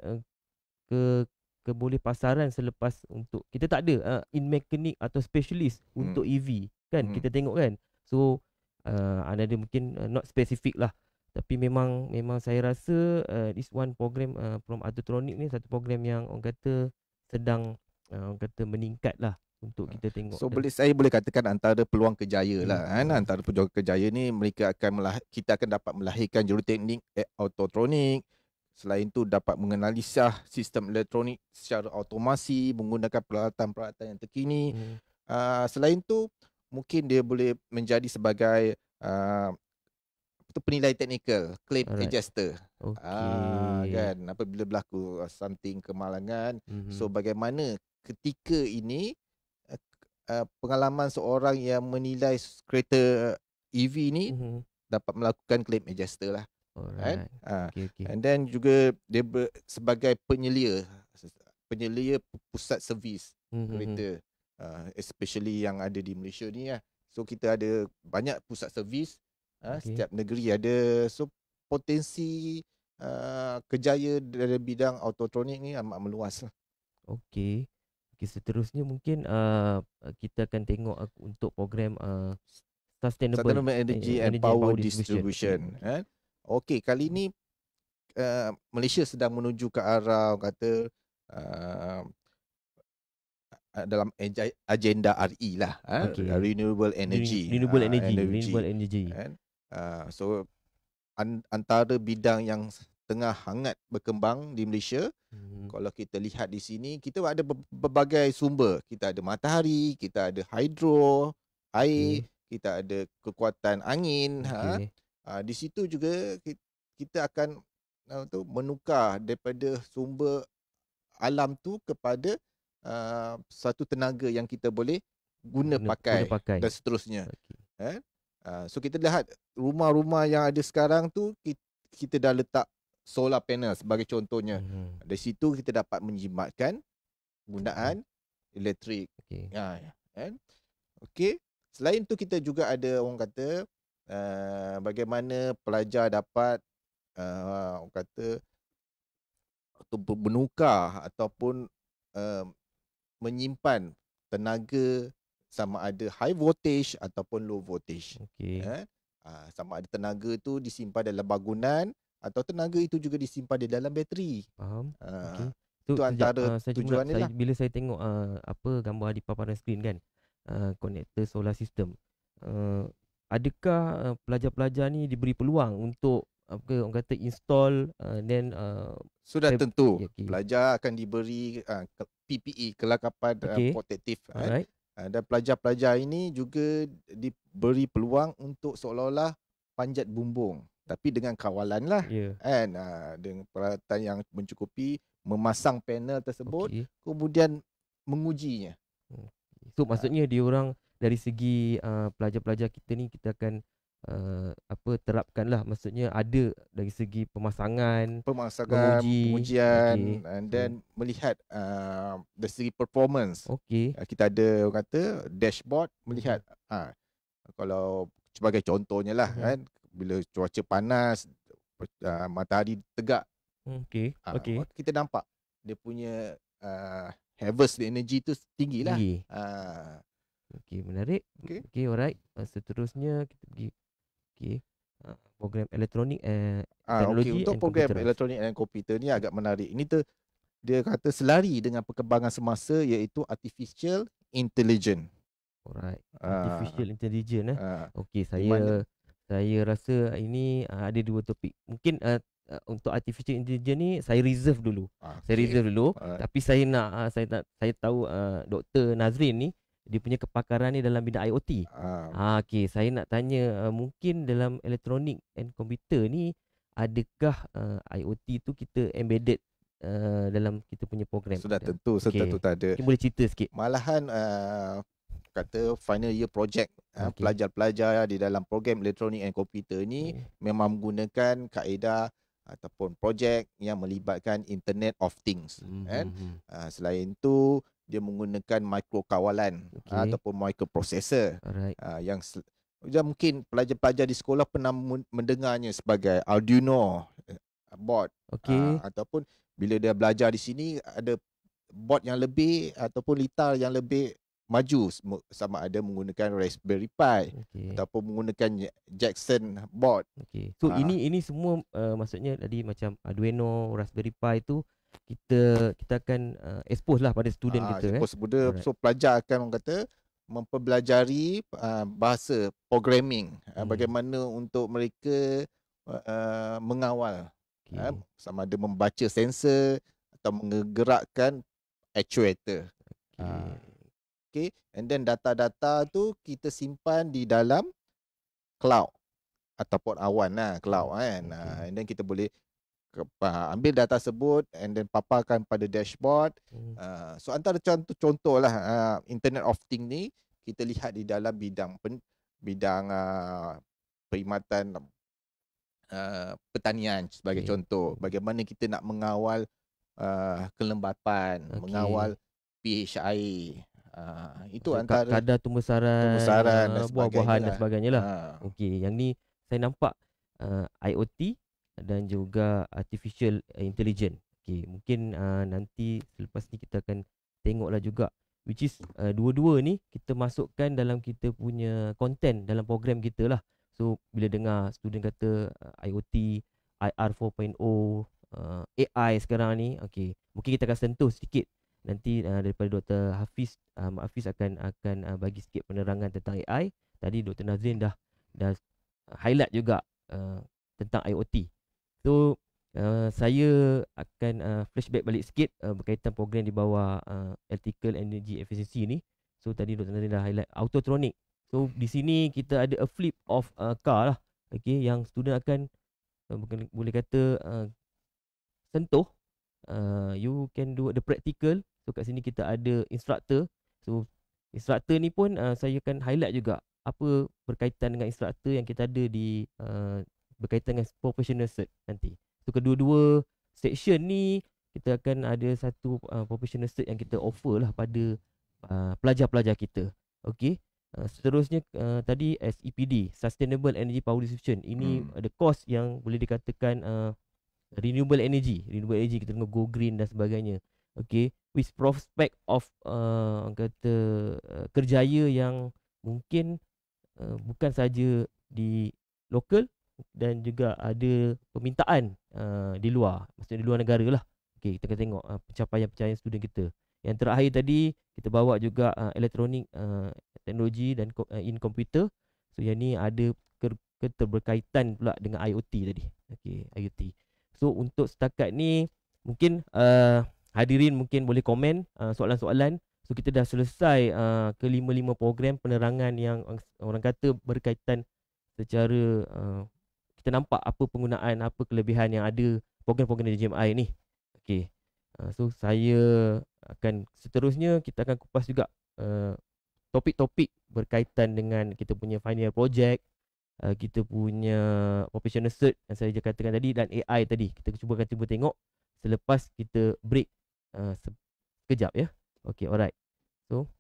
ke kebolehpasaran selepas untuk kita tak ada in mechanic atau specialist untuk EV kan Hmm. kita tengok kan. So ada mungkin not specific lah, tapi memang saya rasa this one program from Autotronic ni satu program yang orang kata sedang orang kata meningkat lah untuk kita tengok. So saya boleh katakan antara peluang kerjaya lah kan. Hmm. Antara peluang kerjaya ni kita akan dapat melahirkan juruteknik autotronik. Selain itu dapat menganalisa sistem elektronik secara automasi menggunakan peralatan-peralatan yang terkini. Selain itu mungkin dia boleh menjadi sebagai penilai teknikal, claim adjuster. Kan apabila berlaku something kemalangan. So bagaimana ketika ini pengalaman seorang yang menilai kereta EV ni dapat melakukan claim adjuster lah. Kan? Okay. And then juga dia sebagai penyelia pusat servis kereta, especially yang ada di Malaysia ni lah. So kita ada banyak pusat servis, setiap negeri ada. So potensi kerjaya dalam bidang autotronik ni amat meluas lah. Okey, seterusnya mungkin kita akan tengok untuk program Sustainable Energy and Power Distribution. Okey, kali ni Malaysia sedang menuju ke arah orang kata dalam agenda RE lah, renewable energy. Renewable energy. So antara bidang yang tengah hangat berkembang di Malaysia. Kalau kita lihat di sini, kita ada berbagai sumber. Kita ada matahari, kita ada hidro, air, kita ada kekuatan angin. Di situ juga kita akan menukar daripada sumber alam tu kepada satu tenaga yang kita boleh guna pakai dan seterusnya. So kita lihat rumah-rumah yang ada sekarang tu, kita dah letak solar panel sebagai contohnya. Dari situ kita dapat menjimatkan penggunaan elektrik. Selain tu kita juga ada orang kata bagaimana pelajar dapat orang kata menukar ataupun menyimpan tenaga sama ada high voltage ataupun low voltage. Sama ada tenaga tu disimpan dalam bangunan atau tenaga itu juga disimpan di dalam bateri. Faham. Itu antara tujuannya lah. Bila saya tengok apa gambar di paparan skrin kan, konektor solar system, adakah pelajar-pelajar ni diberi peluang untuk orang kata install then sudah tentu pelajar akan diberi PPE, kelengkapan protektif. Dan pelajar-pelajar ini juga diberi peluang untuk seolah-olah panjat bumbung, tapi dengan kawalan lah. Dengan peralatan yang mencukupi, memasang panel tersebut, kemudian mengujinya. So maksudnya dia orang dari segi pelajar-pelajar kita ni, kita akan terapkanlah, maksudnya ada dari segi pemasangan, pengujian, and then melihat dari segi performance. Kita ada orang kata dashboard, melihat kalau sebagai contohnya lah kan, bila cuaca panas, matahari tegak, kita nampak dia punya harvest energy tu tinggi lah. Menarik. Alright. Seterusnya kita pergi program elektronik teknologi. Untuk program elektronik dan komputer ni agak menarik. Ini dia kata selari dengan perkembangan semasa, iaitu artificial intelligence. Alright. Artificial intelligence. Saya rasa ini ada dua topik. Mungkin untuk artificial intelligence ni saya reserve dulu. Tapi saya tahu Dr. Nazrin ni dia punya kepakaran ni dalam bidang IoT. Saya nak tanya, mungkin dalam elektronik and komputer ni, adakah IoT tu kita embedded dalam kita punya program Sudah kita? tentu tak ada. Mungkin boleh cerita sikit. Malahan kata final year project, Okey. pelajar-pelajar di dalam program elektronik dan komputer ni memang menggunakan kaedah ataupun projek yang melibatkan Internet of Things, kan. Selain tu dia menggunakan microkawalan ataupun microprocessor, Alright. yang mungkin pelajar-pelajar di sekolah pernah mendengarnya sebagai Arduino board, ataupun bila dia belajar di sini ada board yang lebih ataupun litar yang lebih maju, sama ada menggunakan Raspberry Pi ataupun menggunakan Jackson board. So ini semua maksudnya tadi macam Arduino, Raspberry Pi tu kita akan expose lah pada student kita. So pelajar akan orang kata mempelajari bahasa programming, bagaimana untuk mereka mengawal, sama ada membaca sensor atau menggerakkan actuator. And then data-data tu kita simpan di dalam cloud ataupun awan lah, cloud kan. And then kita boleh ambil data tersebut and then paparkan pada dashboard. So antara contoh lah Internet of Things ni kita lihat di dalam bidang perkhidmatan pertanian sebagai contoh. Bagaimana kita nak mengawal kelembapan, mengawal pH air. Itu antara kadar tumbuh-saran dan buah-buahan dan sebagainya lah. Yang ni saya nampak IoT dan juga artificial intelligence. Mungkin nanti selepas ni kita akan tengoklah juga, which is dua-dua ni kita masukkan dalam kita punya content dalam program kita lah. So bila dengar student kata IoT, IR 4.0, AI sekarang ni, mungkin kita akan sentuh sedikit nanti daripada Dr. Hafiz. Hafiz akan bagi sikit penerangan tentang AI. Tadi Dr. Nazrin dah highlight juga tentang IoT. So saya akan flashback balik sikit berkaitan program di bawah Electrical Energy Efficiency ni. So tadi Dr. Nazrin dah highlight Autotronic. So di sini kita ada a flip of car lah, yang student akan boleh kata sentuh. You can do the practical. So kat sini kita ada instructor. So instructor ni pun saya akan highlight juga apa berkaitan dengan instructor yang kita ada di berkaitan dengan professional cert nanti. So kedua-dua section ni kita akan ada satu professional cert yang kita offer lah pada pelajar-pelajar kita. Seterusnya tadi SEPD, Sustainable Energy Power Distribution. Ini ada course yang boleh dikatakan renewable energy kita tengok go green dan sebagainya. With prospect of kata kerjaya yang mungkin bukan saja di lokal dan juga ada permintaan di luar, maksudnya di luar negara lah. Kita akan tengok pencapaian student kita. Yang terakhir tadi kita bawa juga elektronik, teknologi dan in komputer. So yang ni ada keterberkaitan pula dengan IoT tadi. IoT. So untuk setakat ni mungkin hadirin mungkin boleh komen soalan-soalan. So kita dah selesai kelima-lima program penerangan yang orang kata berkaitan secara kita nampak apa penggunaan, apa kelebihan yang ada program-program DJMI ni. So saya akan seterusnya kita akan kupas juga topik-topik berkaitan dengan kita punya final project, kita punya professional cert yang saya katakan tadi, dan AI tadi. Kita cuba tengok selepas kita break sekejap ya. Alright. So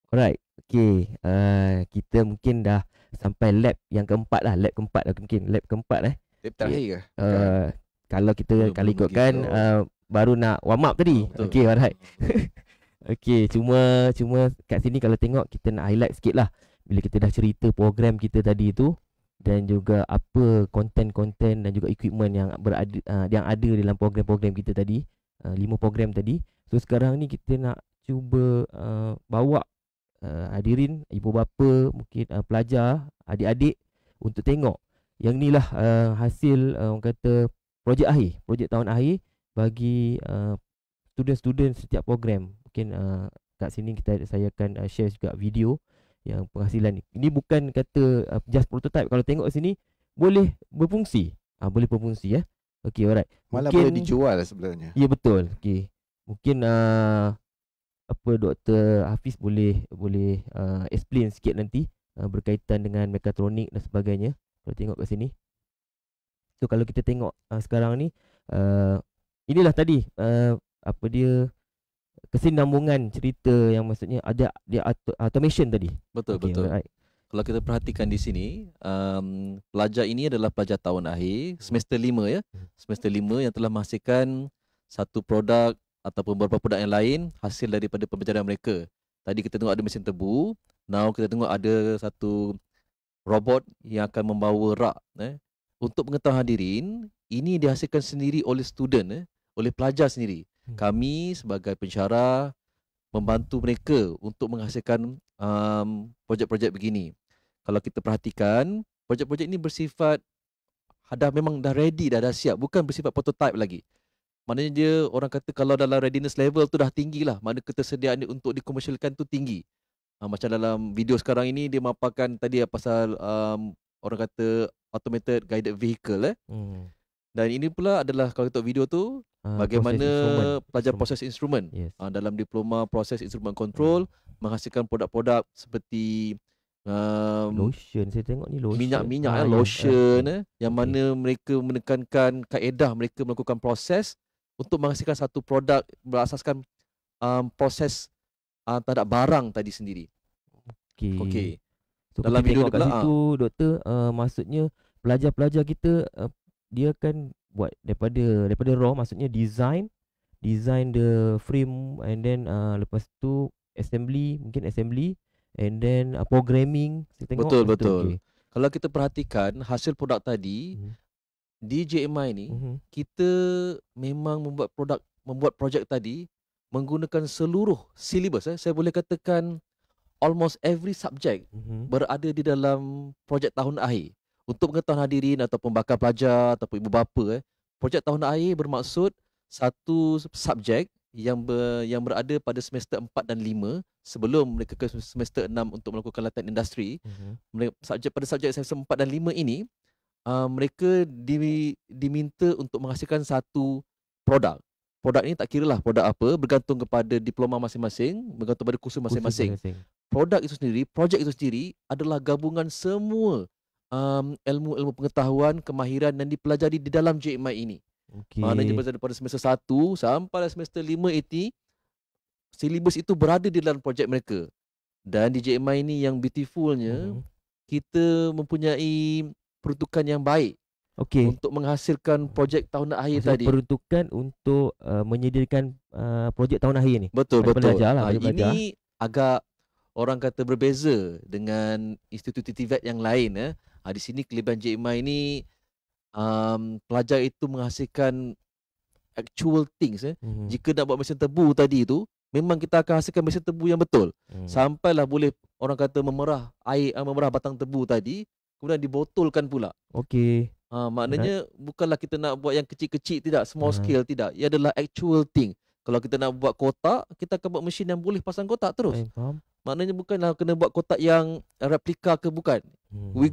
Alright. Okay. Kita mungkin dah sampai lab yang keempat lah. Lab keempat lah mungkin. Lab keempat Lab terakhir ke? Kalau kita Belum kalau lagi ikutkan tu. baru nak warm up tadi. Betul. Okay, alright. Okay, cuma kat sini kalau tengok kita nak highlight sikit lah bila kita dah cerita program kita tadi tu, dan juga apa konten-konten dan juga equipment yang berada yang ada dalam program-program kita tadi, 5 program tadi. So sekarang ni kita nak cuba bawa hadirin, ibu bapa, mungkin pelajar, adik-adik untuk tengok yang ni lah hasil orang kata projek akhir, projek tahun akhir bagi student-student setiap program. Mungkin kat sini saya akan share juga video yang penghasilan ni. Ini bukan kata just prototype. Kalau tengok sini boleh berfungsi. Boleh berfungsi ya. Okey, alright. Malah Mungkin, boleh dijual sebenarnya. Ya, betul. Okey. Mungkin Dr. Hafiz boleh explain sikit nanti berkaitan dengan mekatronik dan sebagainya. Kalau tengok kat sini. So kalau kita tengok sekarang ni inilah tadi kesinambungan cerita yang maksudnya ada dia automation tadi. Betul, Okey, betul. alright. Kalau kita perhatikan di sini, pelajar ini adalah pelajar tahun akhir, semester 5 ya. Semester 5 yang telah menghasilkan satu produk ataupun beberapa produk yang lain hasil daripada pembelajaran mereka. Tadi kita tengok ada mesin tebu, now kita tengok ada satu robot yang akan membawa rak. Untuk pengetahuan hadirin, ini dihasilkan sendiri oleh student, oleh pelajar sendiri. Kami sebagai pensyarah membantu mereka untuk menghasilkan projek-projek begini. Kalau kita perhatikan, projek-projek ini bersifat memang dah ready, dah siap, bukan bersifat prototype lagi. Maknanya dia, orang kata kalau dalam readiness level tu dah tinggi lah, maknanya ketersediaan dia untuk dikomersialkan tu tinggi. Macam dalam video sekarang ini dia memaparkan tadi pasal orang kata automated guided vehicle Dan ini pula adalah kalau kita tengok video tu bagaimana pelajar proses instrumen. Yes. Dalam diploma proses instrument control menghasilkan produk-produk seperti lotion. Saya tengok ni lotion. minyak-minyak lotion yang mana mereka menekankan kaedah mereka melakukan proses untuk menghasilkan satu produk berasaskan proses terhadap barang tadi sendiri. Okey. So dalam kita video tengok kat pula, situ doktor, maksudnya pelajar-pelajar kita dia akan buat daripada raw, maksudnya design the frame, and then lepas tu assembly and then programming. Saya tengok Betul. Okay. Kalau kita perhatikan hasil produk tadi di JMI ni, kita memang membuat projek tadi menggunakan seluruh syllabus. Saya boleh katakan almost every subject berada di dalam projek tahun akhir. Untuk pengetahuan hadirin ataupun bakal pelajar ataupun ibu bapa, projek tahun akhir bermaksud satu subjek yang berada pada semester 4 dan 5 sebelum mereka ke semester 6 untuk melakukan latihan industri. Pada subjek semester 4 dan 5 ini, mereka diminta untuk menghasilkan satu produk. Produk ini tak kira lah produk apa, bergantung kepada diploma masing-masing, bergantung pada kursus masing-masing. Produk itu sendiri, projek itu sendiri adalah gabungan semua ilmu-ilmu pengetahuan, kemahiran yang dipelajari di dalam JMI ini. Maknanya daripada semester 1 sampai semester 5 ini, silibus itu berada di dalam projek mereka. Dan di JMI ini yang beautifulnya, kita mempunyai peruntukan yang baik untuk menghasilkan projek tahun akhir tadi. Peruntukan untuk menyediakan projek tahun akhir ni. Betul. Ini agak orang kata berbeza dengan institut TVET yang lain. Di sini kelebihan JMI ini, pelajar itu menghasilkan actual things. Jika nak buat mesin tebu tadi itu, memang kita akan hasilkan mesin tebu yang betul. Sampailah boleh orang kata memerah batang tebu tadi, kemudian dibotolkan pula. Maknanya bukanlah kita nak buat yang kecil-kecil, tidak, small scale, tidak. Ia adalah actual thing. Kalau kita nak buat kotak, kita akan buat mesin yang boleh pasang kotak terus. Maknanya bukanlah kena buat kotak yang replika ke, bukan. We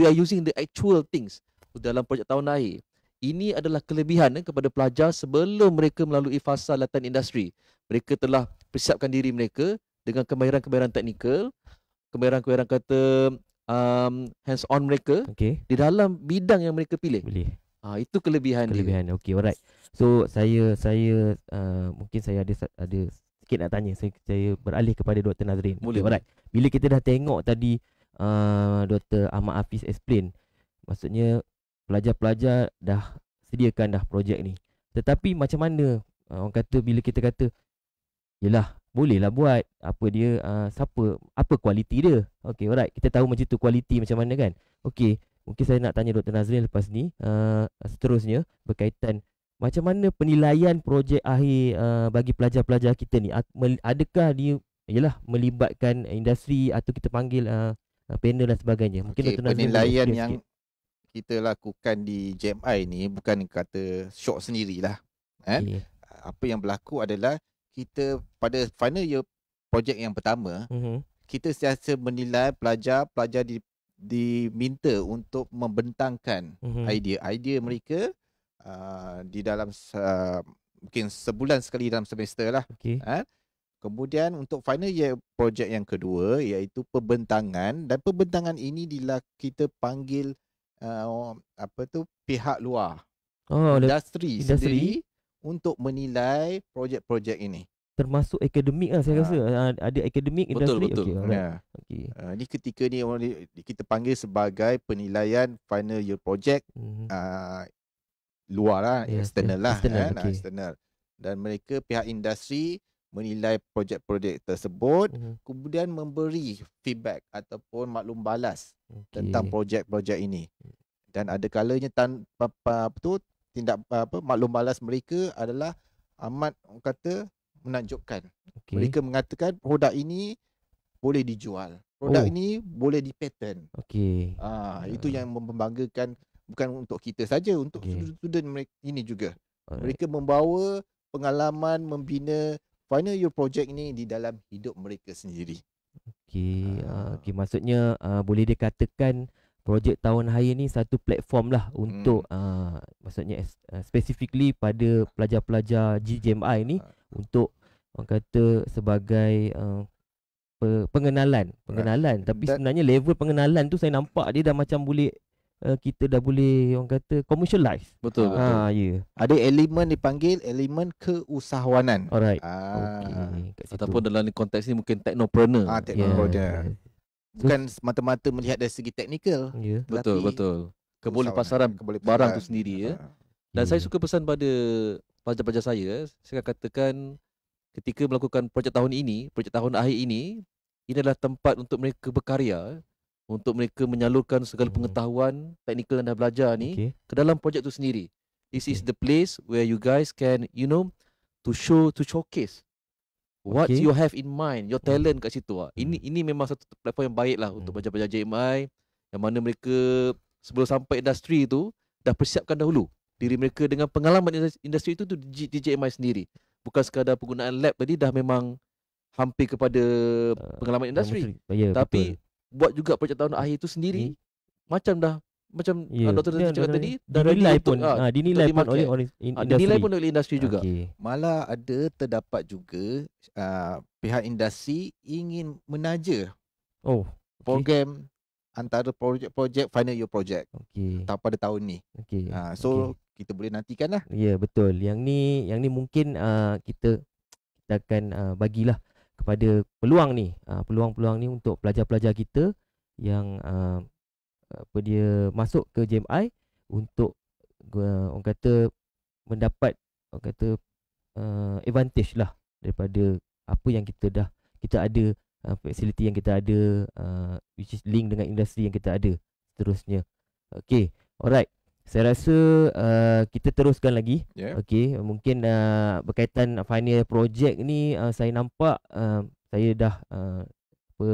are using the actual things dalam projek tahun akhir. Ini adalah kelebihan kepada pelajar sebelum mereka melalui fasa latihan industri. Mereka telah persiapkan diri mereka dengan kemahiran-kemahiran teknikal, kemahiran-kemahiran kata hands on mereka di dalam bidang yang mereka pilih. Itu kelebihan dia. Okey, alright. So saya mungkin saya ada sikit nak tanya. Saya beralih kepada Dr. Nazrin. Boleh, Okay, alright. Bila kita dah tengok tadi Dr. Ahmad Hafiz explain, maksudnya pelajar-pelajar dah sediakan dah projek ni. Tetapi macam mana orang kata bila kita kata yelah bolehlah buat apa dia apa kualiti dia. Okey, alright. Kita tahu macam tu kualiti macam mana kan. Okey, mungkin saya nak tanya Dr. Nazrin lepas ni seterusnya berkaitan macam mana penilaian projek akhir bagi pelajar-pelajar kita ni. Adakah dia melibatkan industri atau kita panggil panel dan sebagainya. Mungkin Okay, Dr. Nazrin penilaian boleh yang sikit. kita lakukan di JMI ni bukan kata syok sendirilah. Okey. Apa yang berlaku adalah kita pada final year projek yang pertama, kita sentiasa menilai pelajar diminta untuk membentangkan idea mereka di dalam mungkin sebulan sekali dalam semester lah. Okey. Kemudian untuk final year projek yang kedua iaitu pembentangan, dan pembentangan ini kita panggil pihak luar, industri sendiri untuk menilai projek-projek ini. Termasuk akademik lah saya rasa. Ada akademik, industri. Betul. Okey, alright. Ya. Okey. Ini ketika ni kita panggil sebagai penilaian final year project luar lah, Ya, external lah, external, okey. external. Dan mereka pihak industri menilai projek-projek tersebut, kemudian memberi feedback ataupun maklum balas tentang projek-projek ini. Dan ada kalanya maklum balas mereka adalah amat menakjubkan. Okey. Mereka mengatakan produk ini boleh dijual, produk ini boleh dipatent. Okey. Itu yang membanggakan, bukan untuk kita saja, untuk student mereka ini juga. Mereka membawa pengalaman membina final year project ini di dalam hidup mereka sendiri. Okey, maksudnya boleh dikatakan projek tahun akhir ni satu platform lah untuk maksudnya specifically pada pelajar-pelajar GJMI ni untuk orang kata sebagai pengenalan. Tapi sebenarnya level pengenalan tu saya nampak dia dah macam boleh kita dah boleh orang kata commercialize. Betul. Ya. Ada elemen dipanggil elemen keusahawanan. Alright. Okey. Ataupun dalam konteks ni mungkin technopreneur. Teknologi. Bukan semata-mata melihat dari segi teknikal. Ya. Betul. Keboleh pasaran barang tu sendiri ya. Dan saya suka pesan pada pelajar-pelajar saya akan katakan ketika melakukan projek tahun ini, projek tahun akhir ini adalah tempat untuk mereka berkarya, untuk mereka menyalurkan segala pengetahuan teknikal yang dah belajar ni ke dalam projek tu sendiri. This is the place where you guys can to showcase what you have in mind, your talent kat situ. Ini memang satu platform yang baik lah untuk pelajar-pelajar JMI yang mana mereka sebelum sampai industri tu dah persiapkan dahulu diri mereka dengan pengalaman industri itu tu di JMI sendiri. Bukan sekadar penggunaan lab tadi dah memang hampir kepada pengalaman industri. Tapi buat juga projek tahun akhir itu sendiri macam Dr. cakap tadi dah dinilai pun dinilai pun oleh industri. dinilai pun oleh industri juga. Malah terdapat juga pihak industri ingin menaja program antara projek-projek final year project pada tahun ni. Kita boleh nantikan lah. Ya, betul. Yang ni mungkin kita akan bagilah kepada peluang ni untuk pelajar-pelajar kita yang masuk ke JMI untuk orang kata mendapat advantage lah daripada apa yang kita ada fasiliti yang kita ada which is link dengan industri yang kita ada seterusnya. Okey, alright. Saya rasa kita teruskan lagi. Okey, mungkin berkaitan final project ni saya nampak saya dah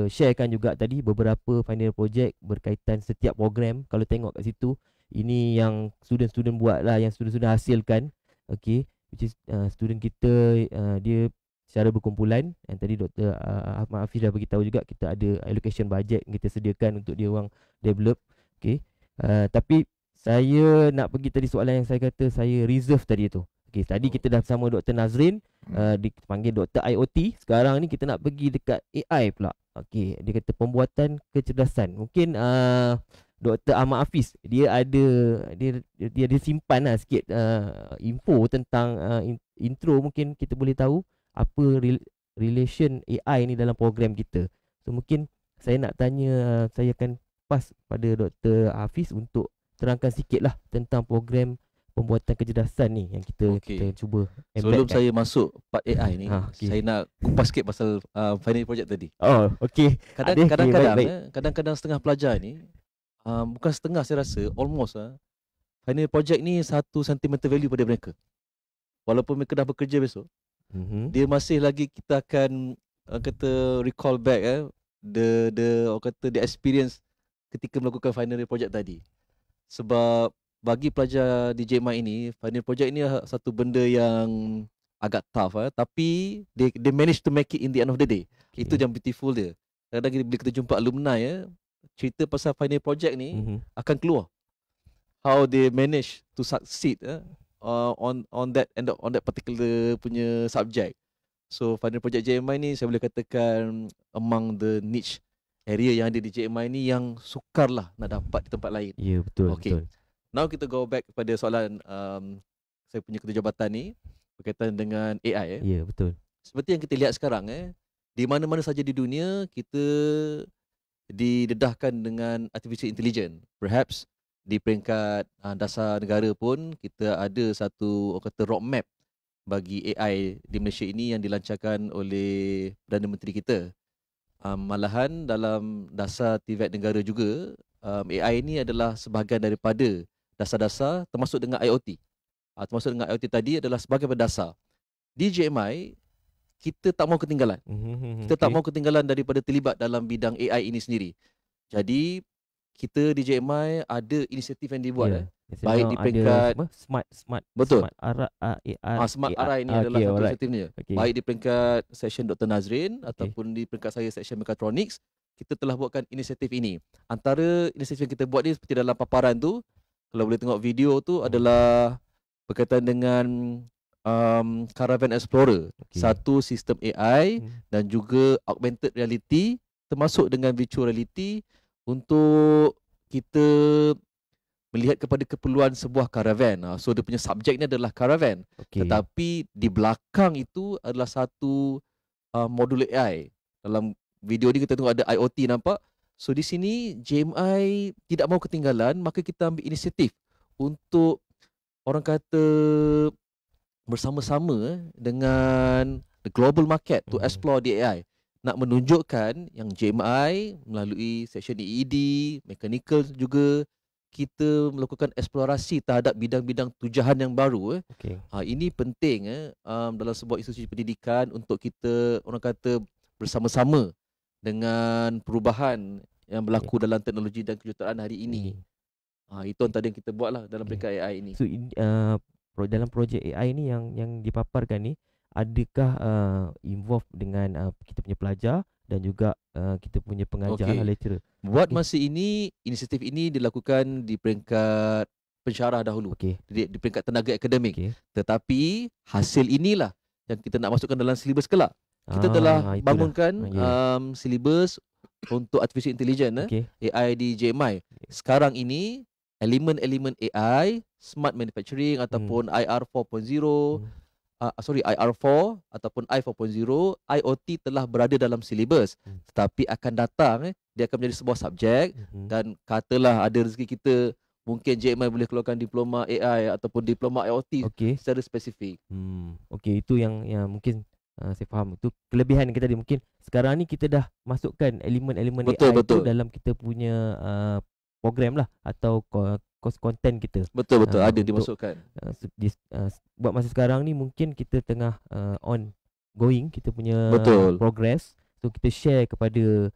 sharekan juga tadi beberapa final project berkaitan setiap program. Kalau tengok kat situ, ini yang student-student buat lah, yang student-student hasilkan. Okey, which is student kita dia secara berkumpulan, yang tadi Dr. Ahmad Hafiz dah beritahu juga kita ada allocation budget yang kita sediakan untuk dia orang develop. Okey, tapi saya nak pergi tadi soalan yang saya kata saya reserve tadi tu. Okey, tadi kita dah bersama Dr. Nazrin, dipanggil Dr. IoT. Sekarang ni kita nak pergi dekat AI pula. Okey, dia kata pembuatan kecerdasan. Mungkin Dr. Ahmad Hafiz dia simpan lah sikit info tentang intro. Mungkin kita boleh tahu apa relation AI ni dalam program kita. So mungkin saya nak tanya, saya akan pass pada Dr. Hafiz untuk terangkan sikit lah tentang program pembuatan kecerdasan ni yang kita cuba Sebelum embedkan. saya masuk part AI ni, Okay. saya nak kupas sikit pasal final project tadi. Oh, okey. Kadang-kadang baik. kadang-kadang setengah pelajar ni, bukan setengah, saya rasa almost final project ni satu sentimental value pada mereka. Walaupun mereka dah bekerja besok, dia masih lagi, kita akan kata recall back the orang kata the experience ketika melakukan final project tadi. Sebab bagi pelajar di JMI ini, final project ini satu benda yang agak tough, tapi they manage to make it in the end of the day. Okay. Itu yang beautiful dia. Kadang-kadang bila kita jumpa alumni cerita pasal final project ni akan keluar how they manage to succeed on that particular punya subject. So final project JMI ni saya boleh katakan among the niche area yang ada di JMI ni yang sukar lah nak dapat di tempat lain. Ya, betul. Okay. Betul. Now kita go back kepada soalan saya punya ketua jabatan ni berkaitan dengan AI. Ya, betul. Seperti yang kita lihat sekarang di mana-mana saja di dunia kita didedahkan dengan artificial intelligence. Perhaps di peringkat dasar negara pun kita ada satu orang kata roadmap bagi AI di Malaysia ini yang dilancarkan oleh Perdana Menteri kita. Malahan dalam dasar TVET negara juga, AI ini adalah sebahagian daripada dasar-dasar termasuk dengan IoT. Termasuk dengan IoT tadi adalah sebagai dasar. Di JMI, kita tak mau ketinggalan. Kita tak mau ketinggalan daripada terlibat dalam bidang AI ini sendiri. Jadi, kita di JMI ada inisiatif yang dibuat. Baik di peringkat smart betul. Smart Smart AI ini adalah satu alright. inisiatifnya. Baik di peringkat section Dr. Nazrin ataupun di peringkat saya section Mechatronics, kita telah buatkan inisiatif ini. Antara inisiatif yang kita buat ni seperti dalam paparan tu, kalau boleh tengok video tu adalah berkaitan dengan Caravan Explorer, satu sistem AI dan juga augmented reality termasuk dengan virtual reality untuk kita melihat kepada keperluan sebuah caravan. So dia punya subjek ni adalah caravan. Tetapi di belakang itu adalah satu modul AI. Dalam video ni kita tengok ada IoT nampak. So di sini JMI tidak mahu ketinggalan, maka kita ambil inisiatif untuk orang kata bersama-sama dengan the global market to explore the AI. Nak menunjukkan yang JMI melalui section EED, mechanical juga, kita melakukan eksplorasi terhadap bidang-bidang tujahan yang baru. Ini penting dalam sebuah institusi pendidikan untuk kita orang kata bersama-sama dengan perubahan yang berlaku dalam teknologi dan kejuruteraan hari ini. Itu antara yang kita buatlah dalam peringkat AI ini. So dalam projek AI ni yang dipaparkan ni, adakah involve dengan kita punya pelajar dan juga kita punya pengajar lecturer? Buat masa ini, inisiatif ini dilakukan di peringkat pensyarah dahulu, di peringkat tenaga akademik. Tetapi hasil inilah yang kita nak masukkan dalam silibus kelak. Kita telah bangunkan silibus untuk artificial intelligence AI di JMI. Sekarang ini elemen-elemen AI, smart manufacturing ataupun IR 4.0, IR4 ataupun I4.0, IoT telah berada dalam silibus. Tetapi akan datang dia akan menjadi sebuah subjek dan katalah ada rezeki kita, mungkin JMI boleh keluarkan diploma AI ataupun diploma IoT secara spesifik. Itu yang mungkin saya faham. Itu kelebihan kita tadi. Mungkin sekarang ni kita dah masukkan elemen-elemen AI itu dalam kita punya program lah atau course content kita. Betul ada dimasukkan. Buat masa sekarang ni mungkin kita tengah ongoing kita punya progress. So kita share kepada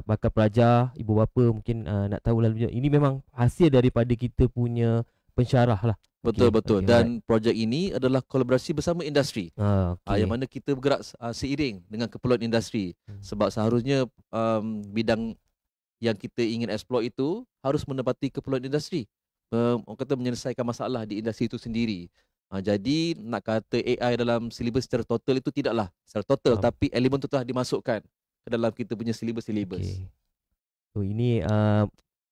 bakal pelajar, ibu bapa mungkin nak tahu lalunya. Ini memang hasil daripada kita punya pensyarah lah. Betul. Dan projek ini adalah kolaborasi bersama industri. Yang mana kita bergerak seiring dengan keperluan industri. Sebab seharusnya bidang yang kita ingin explore itu harus menepati keperluan industri. Orang kata menyelesaikan masalah di industri itu sendiri. Jadi nak kata AI dalam silibus secara total itu tidaklah secara total, tapi elemen itu telah dimasukkan ke dalam kita punya silibus. So ini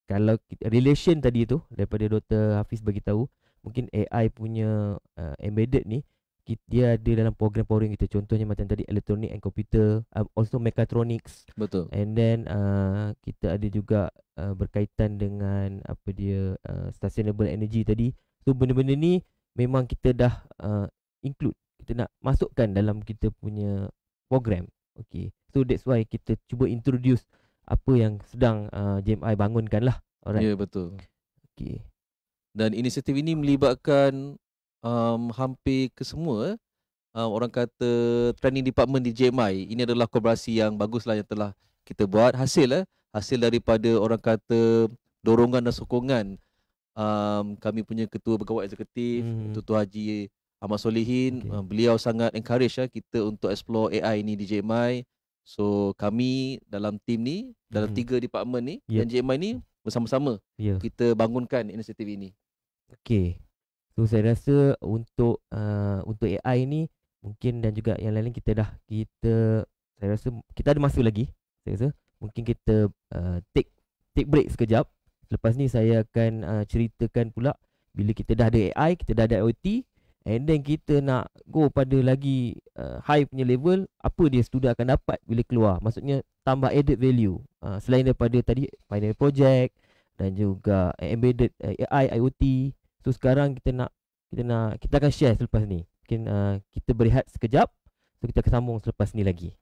kalau relation tadi tu daripada Dr. Hafiz bagi tahu, mungkin AI punya embedded ni dia ada dalam program-program kita. Contohnya macam tadi electronic and computer, also mechatronics. Betul. And then kita ada juga berkaitan dengan apa dia sustainable energy tadi. So benda-benda ni memang kita dah include, kita nak masukkan dalam kita punya program. Okay, so that's why kita cuba introduce apa yang sedang JMI bangunkan lah. Alright. Ya, betul. Okay. Dan inisiatif ini melibatkan hampir kesemua orang kata training department di JMI. Ini adalah kolaborasi yang baguslah yang telah kita buat. Hasil daripada orang kata dorongan dan sokongan kami punya ketua pegawai eksekutif Tutu Haji Ahmad Solihin. Beliau sangat encourage kita untuk explore AI ni di JMI. So kami dalam tim ni, dalam 3 department ni dan JMI ni bersama-sama kita bangunkan inisiatif ini. Okay. So saya rasa untuk AI ni mungkin dan juga yang lain saya rasa kita ada masa lagi. Saya rasa mungkin kita take break sekejap. Lepas ni saya akan ceritakan pula bila kita dah ada AI, kita dah ada IoT, and then kita nak go pada lagi high punya level, apa dia student akan dapat bila keluar. Maksudnya tambah added value. Selain daripada tadi final project dan juga embedded AI, IoT. So sekarang kita akan share selepas ni. Mungkin kita berehat sekejap. So kita akan sambung selepas ni lagi.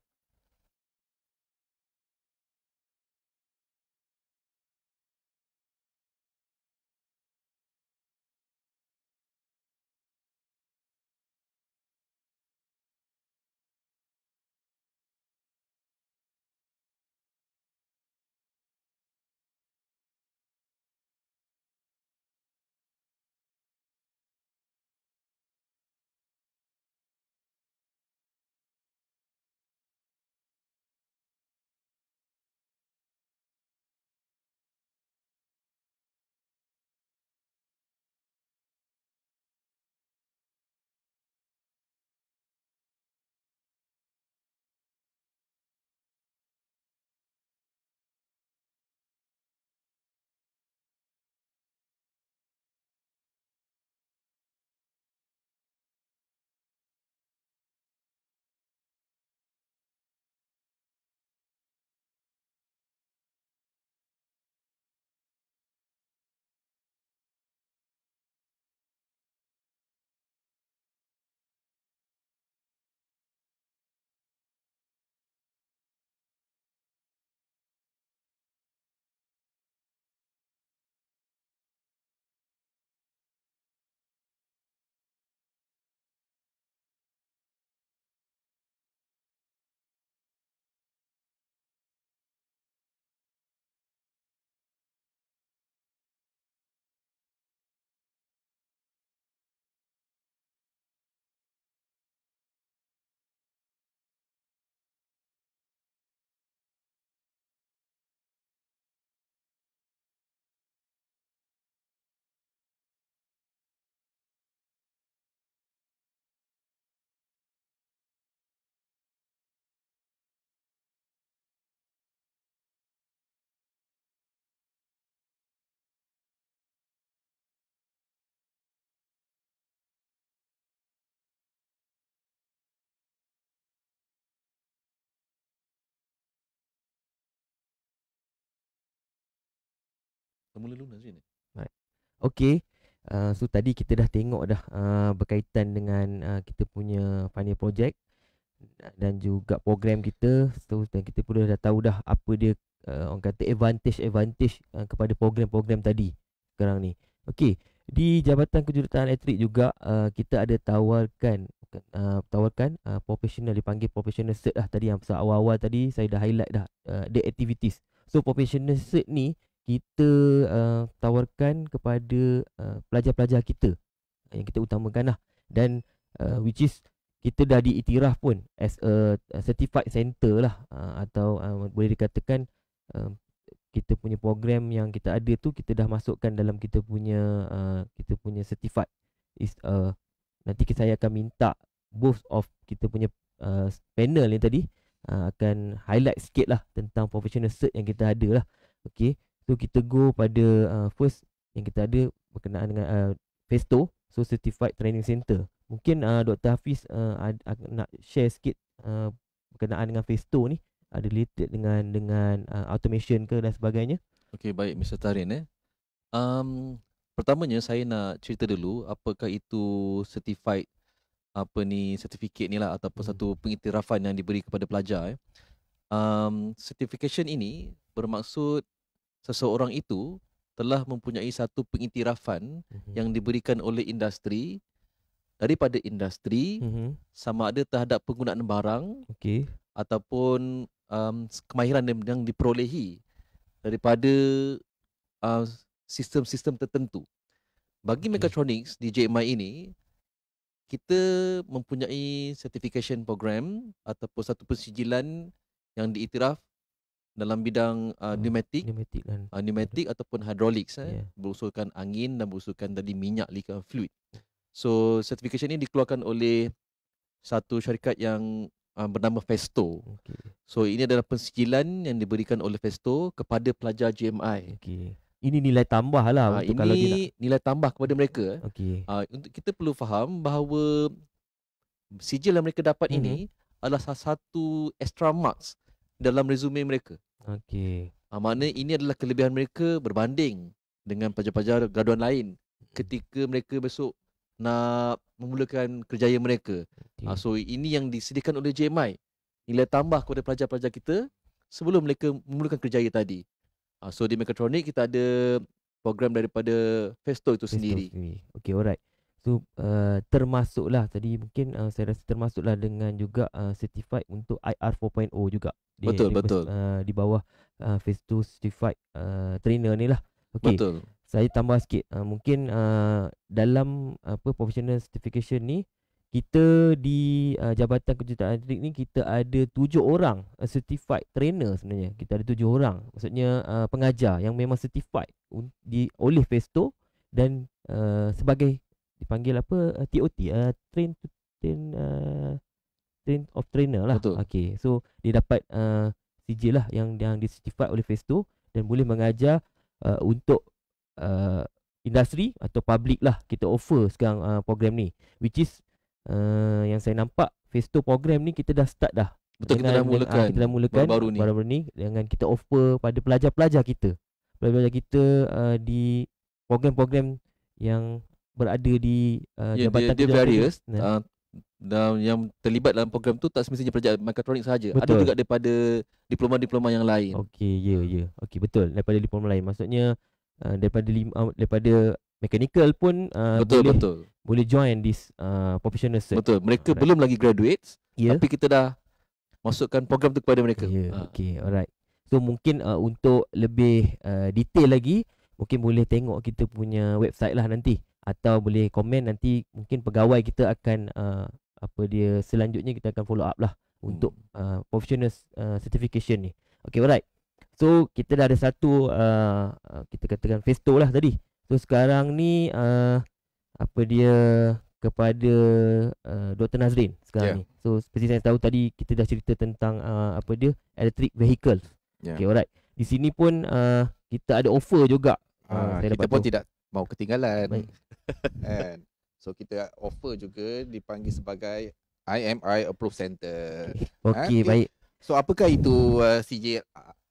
Mula lunas ni. Okay. So tadi kita dah tengok dah berkaitan dengan kita punya final project dan juga program kita. So dan kita pun dah tahu dah apa dia orang kata advantage kepada program-program tadi sekarang ni. Okay. Di Jabatan Kejuruteraan Elektrik juga kita ada tawarkan professional, dipanggil professional cert lah. Tadi yang pasal awal-awal tadi saya dah highlight dah the activities. So professional cert ni kita tawarkan kepada pelajar-pelajar kita yang kita utamakan lah. Dan which is kita dah diiktiraf pun as a certified center lah, atau boleh dikatakan kita punya program yang kita ada tu kita dah masukkan dalam kita punya certified is nanti saya akan minta both of kita punya panel ni tadi akan highlight sikit lah tentang professional cert yang kita ada lah. Okay. So kita go pada first yang kita ada berkenaan dengan FESTO, so Certified Training Center. Mungkin Dr. Hafiz nak share sikit berkenaan dengan Festo ni, ada related dengan automation ke dan sebagainya. Okey, baik Mr. Tarin. Pertamanya saya nak cerita dulu apakah itu certified certificate ni lah ataupun satu pengiktirafan yang diberi kepada pelajar. Certification ini bermaksud seseorang itu telah mempunyai satu pengiktirafan yang diberikan oleh industri, daripada industri sama ada terhadap penggunaan barang ataupun kemahiran yang diperolehi daripada sistem-sistem tertentu. Bagi mechatronics di JMI ini, kita mempunyai certification program ataupun satu pensijilan yang diiktiraf dalam bidang pneumatik ataupun hydraulics, berusulkan angin dan berusulkan tadi minyak liquid fluid. So certification ini dikeluarkan oleh satu syarikat yang bernama Festo. So ini adalah pensijilan yang diberikan oleh Festo kepada pelajar JMI. Ini nilai tambah lah untuk kalau dia nak. Nilai tambah kepada mereka. Untuk kita perlu faham bahawa sijil yang mereka dapat ini adalah salah satu extra marks dalam resume mereka. Maknanya ini adalah kelebihan mereka berbanding dengan pelajar-pelajar graduan lain ketika mereka besok nak memulakan kerjaya mereka. So ini yang disediakan oleh JMI, nilai tambah kepada pelajar-pelajar kita sebelum mereka memulakan kerjaya tadi. So di mechatronic kita ada program daripada Festo itu sendiri. Alright. So termasuklah tadi mungkin saya rasa termasuklah dengan juga certified untuk IR 4.0 juga. Betul. Di bawah Festo certified trainer ni lah. Betul. Saya tambah sikit, mungkin dalam professional certification ni, kita di Jabatan Kejuruteraan Elektrik ni kita ada 7 orang certified trainer sebenarnya. Kita ada 7 orang, maksudnya pengajar yang memang certified oleh Festo dan sebagai dipanggil TOT, train of trainer lah. So dia dapat sijil lah yang di-certified oleh Festo dan boleh mengajar untuk industri atau public lah. Kita offer sekarang program ni, which is yang saya nampak Festo program ni kita dah start dah. Betul, kita dah mulakan baru-baru ni dengan kita offer pada pelajar-pelajar kita. Pelajar-pelajar kita di program-program yang berada di Jabatan dia various. Dan yang terlibat dalam program tu tak semestinya pelajar mechatronics sahaja. Ada juga daripada diploma-diploma yang lain. Betul, daripada diploma lain. Maksudnya daripada mechanical pun boleh join this professional cert. Betul. Mereka belum lagi graduates, tapi kita dah masukkan program tu kepada mereka. Alright. So mungkin untuk lebih detail lagi, mungkin boleh tengok kita punya website lah nanti, atau boleh komen nanti. Mungkin pegawai kita akan selanjutnya kita akan follow up lah untuk professional certification ni. Alright. So kita dah ada satu kita katakan Festo lah tadi. So sekarang ni kepada Dr. Nazrin sekarang ni. So seperti saya tahu tadi kita dah cerita tentang electric vehicles. Alright. Di sini pun kita ada offer juga. Kita pun tidak mau ketinggalan. So kita offer juga dipanggil sebagai IMI Approve Center. Baik. So apakah itu sijil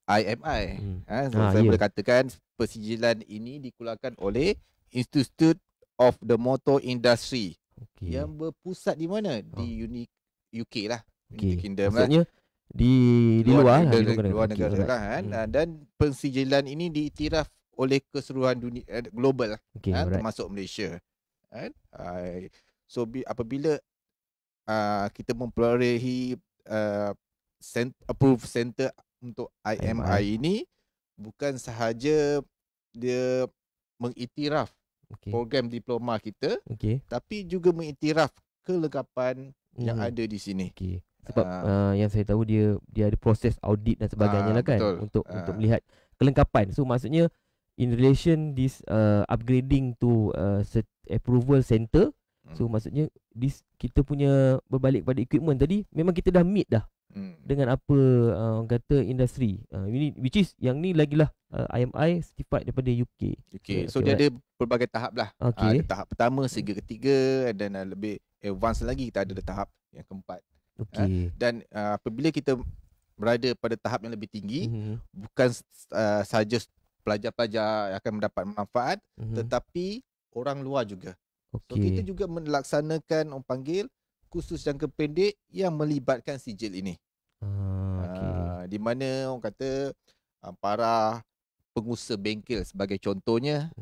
IMI? Saya boleh katakan persijilan ini dikeluarkan oleh Institute of the Motor Industry yang berpusat di mana? Di UK lah. United Kingdom. Maksudnya di luar negara lah kan. Dan pensijilan ini diiktiraf oleh keseluruhan dunia global lah, termasuk Malaysia. So apabila kita memperolehi approved center untuk IMI ini, bukan sahaja dia mengiktiraf program diploma kita, tapi juga mengiktiraf kelengkapan yang ada di sini. Sebab yang saya tahu dia ada proses audit dan sebagainya lah kan, untuk melihat kelengkapan. So maksudnya in relation this upgrading to approval center, so maksudnya kita punya berbalik pada equipment tadi memang kita dah meet dah dengan apa orang kata industri. Ini which is yang ni lagilah IMI certified daripada UK. So dia ada pelbagai tahap lah. Tahap pertama sehingga ketiga, dan lebih advance lagi, kita ada tahap yang keempat. Okey. Dan apabila kita berada pada tahap yang lebih tinggi, bukan saja pelajar-pelajar yang akan mendapat manfaat, tetapi orang luar juga. So kita juga melaksanakan orang panggil kursus jangka pendek yang melibatkan sijil ini. Di mana orang kata para pengusaha bengkel sebagai contohnya,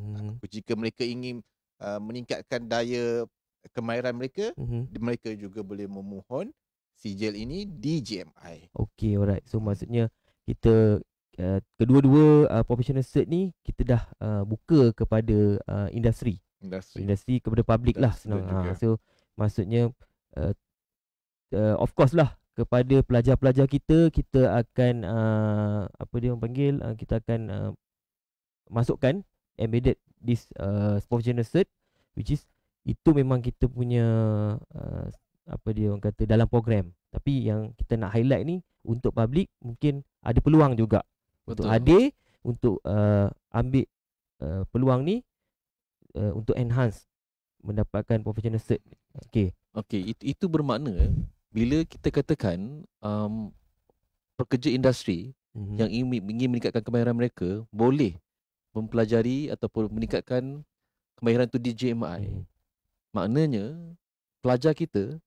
jika mereka ingin meningkatkan daya kemahiran mereka, mereka juga boleh memohon sijil ini di JMI. Okey, alright. So maksudnya kita kedua-dua professional cert ni kita dah buka kepada industri kepada public lah, senang. So maksudnya of course lah, kepada pelajar-pelajar kita akan apa dia orang panggil, kita akan masukkan embedded this professional cert, which is itu memang kita punya apa dia orang kata dalam program. Tapi yang kita nak highlight ni untuk public mungkin ada peluang juga. Betul. Untuk hadir, untuk ambil peluang ni untuk enhance mendapatkan professional cert. Okey. Itu bermakna bila kita katakan pekerja industri yang ingin meningkatkan kemahiran mereka boleh mempelajari ataupun meningkatkan kemahiran itu di JMI. Maknanya pelajar kita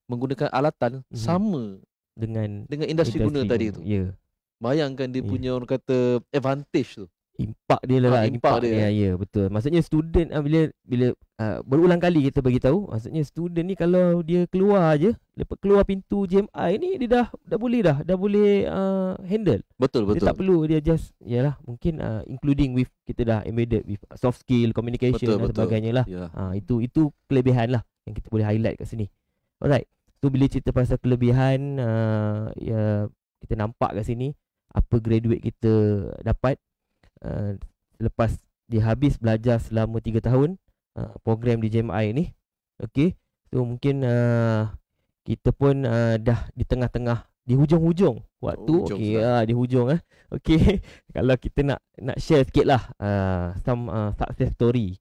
menggunakan alatan sama dengan industri guna tadi tu. Ya. Bayangkan dia punya orang kata advantage tu. Impact dia lah, impact dia. Ya, betul. Maksudnya student bila berulang kali kita bagi tahu, maksudnya student ni kalau dia keluar aje, lepas keluar pintu JMI ni dia dah boleh handle. Betul. Dia tak perlu dia just yalah mungkin including with kita dah embedded with soft skill, communication dan sebagainya lah. Itu kelebihan lah yang kita boleh highlight kat sini. Alright. So bila cerita pasal kelebihan ya, kita nampak kat sini apa graduate kita dapat selepas dia habis belajar selama 3 tahun program di JMI ni. Okey. So mungkin kita pun dah di tengah-tengah, di hujung-hujung waktu. Di hujung Okey. Kalau kita nak share sikitlah some success story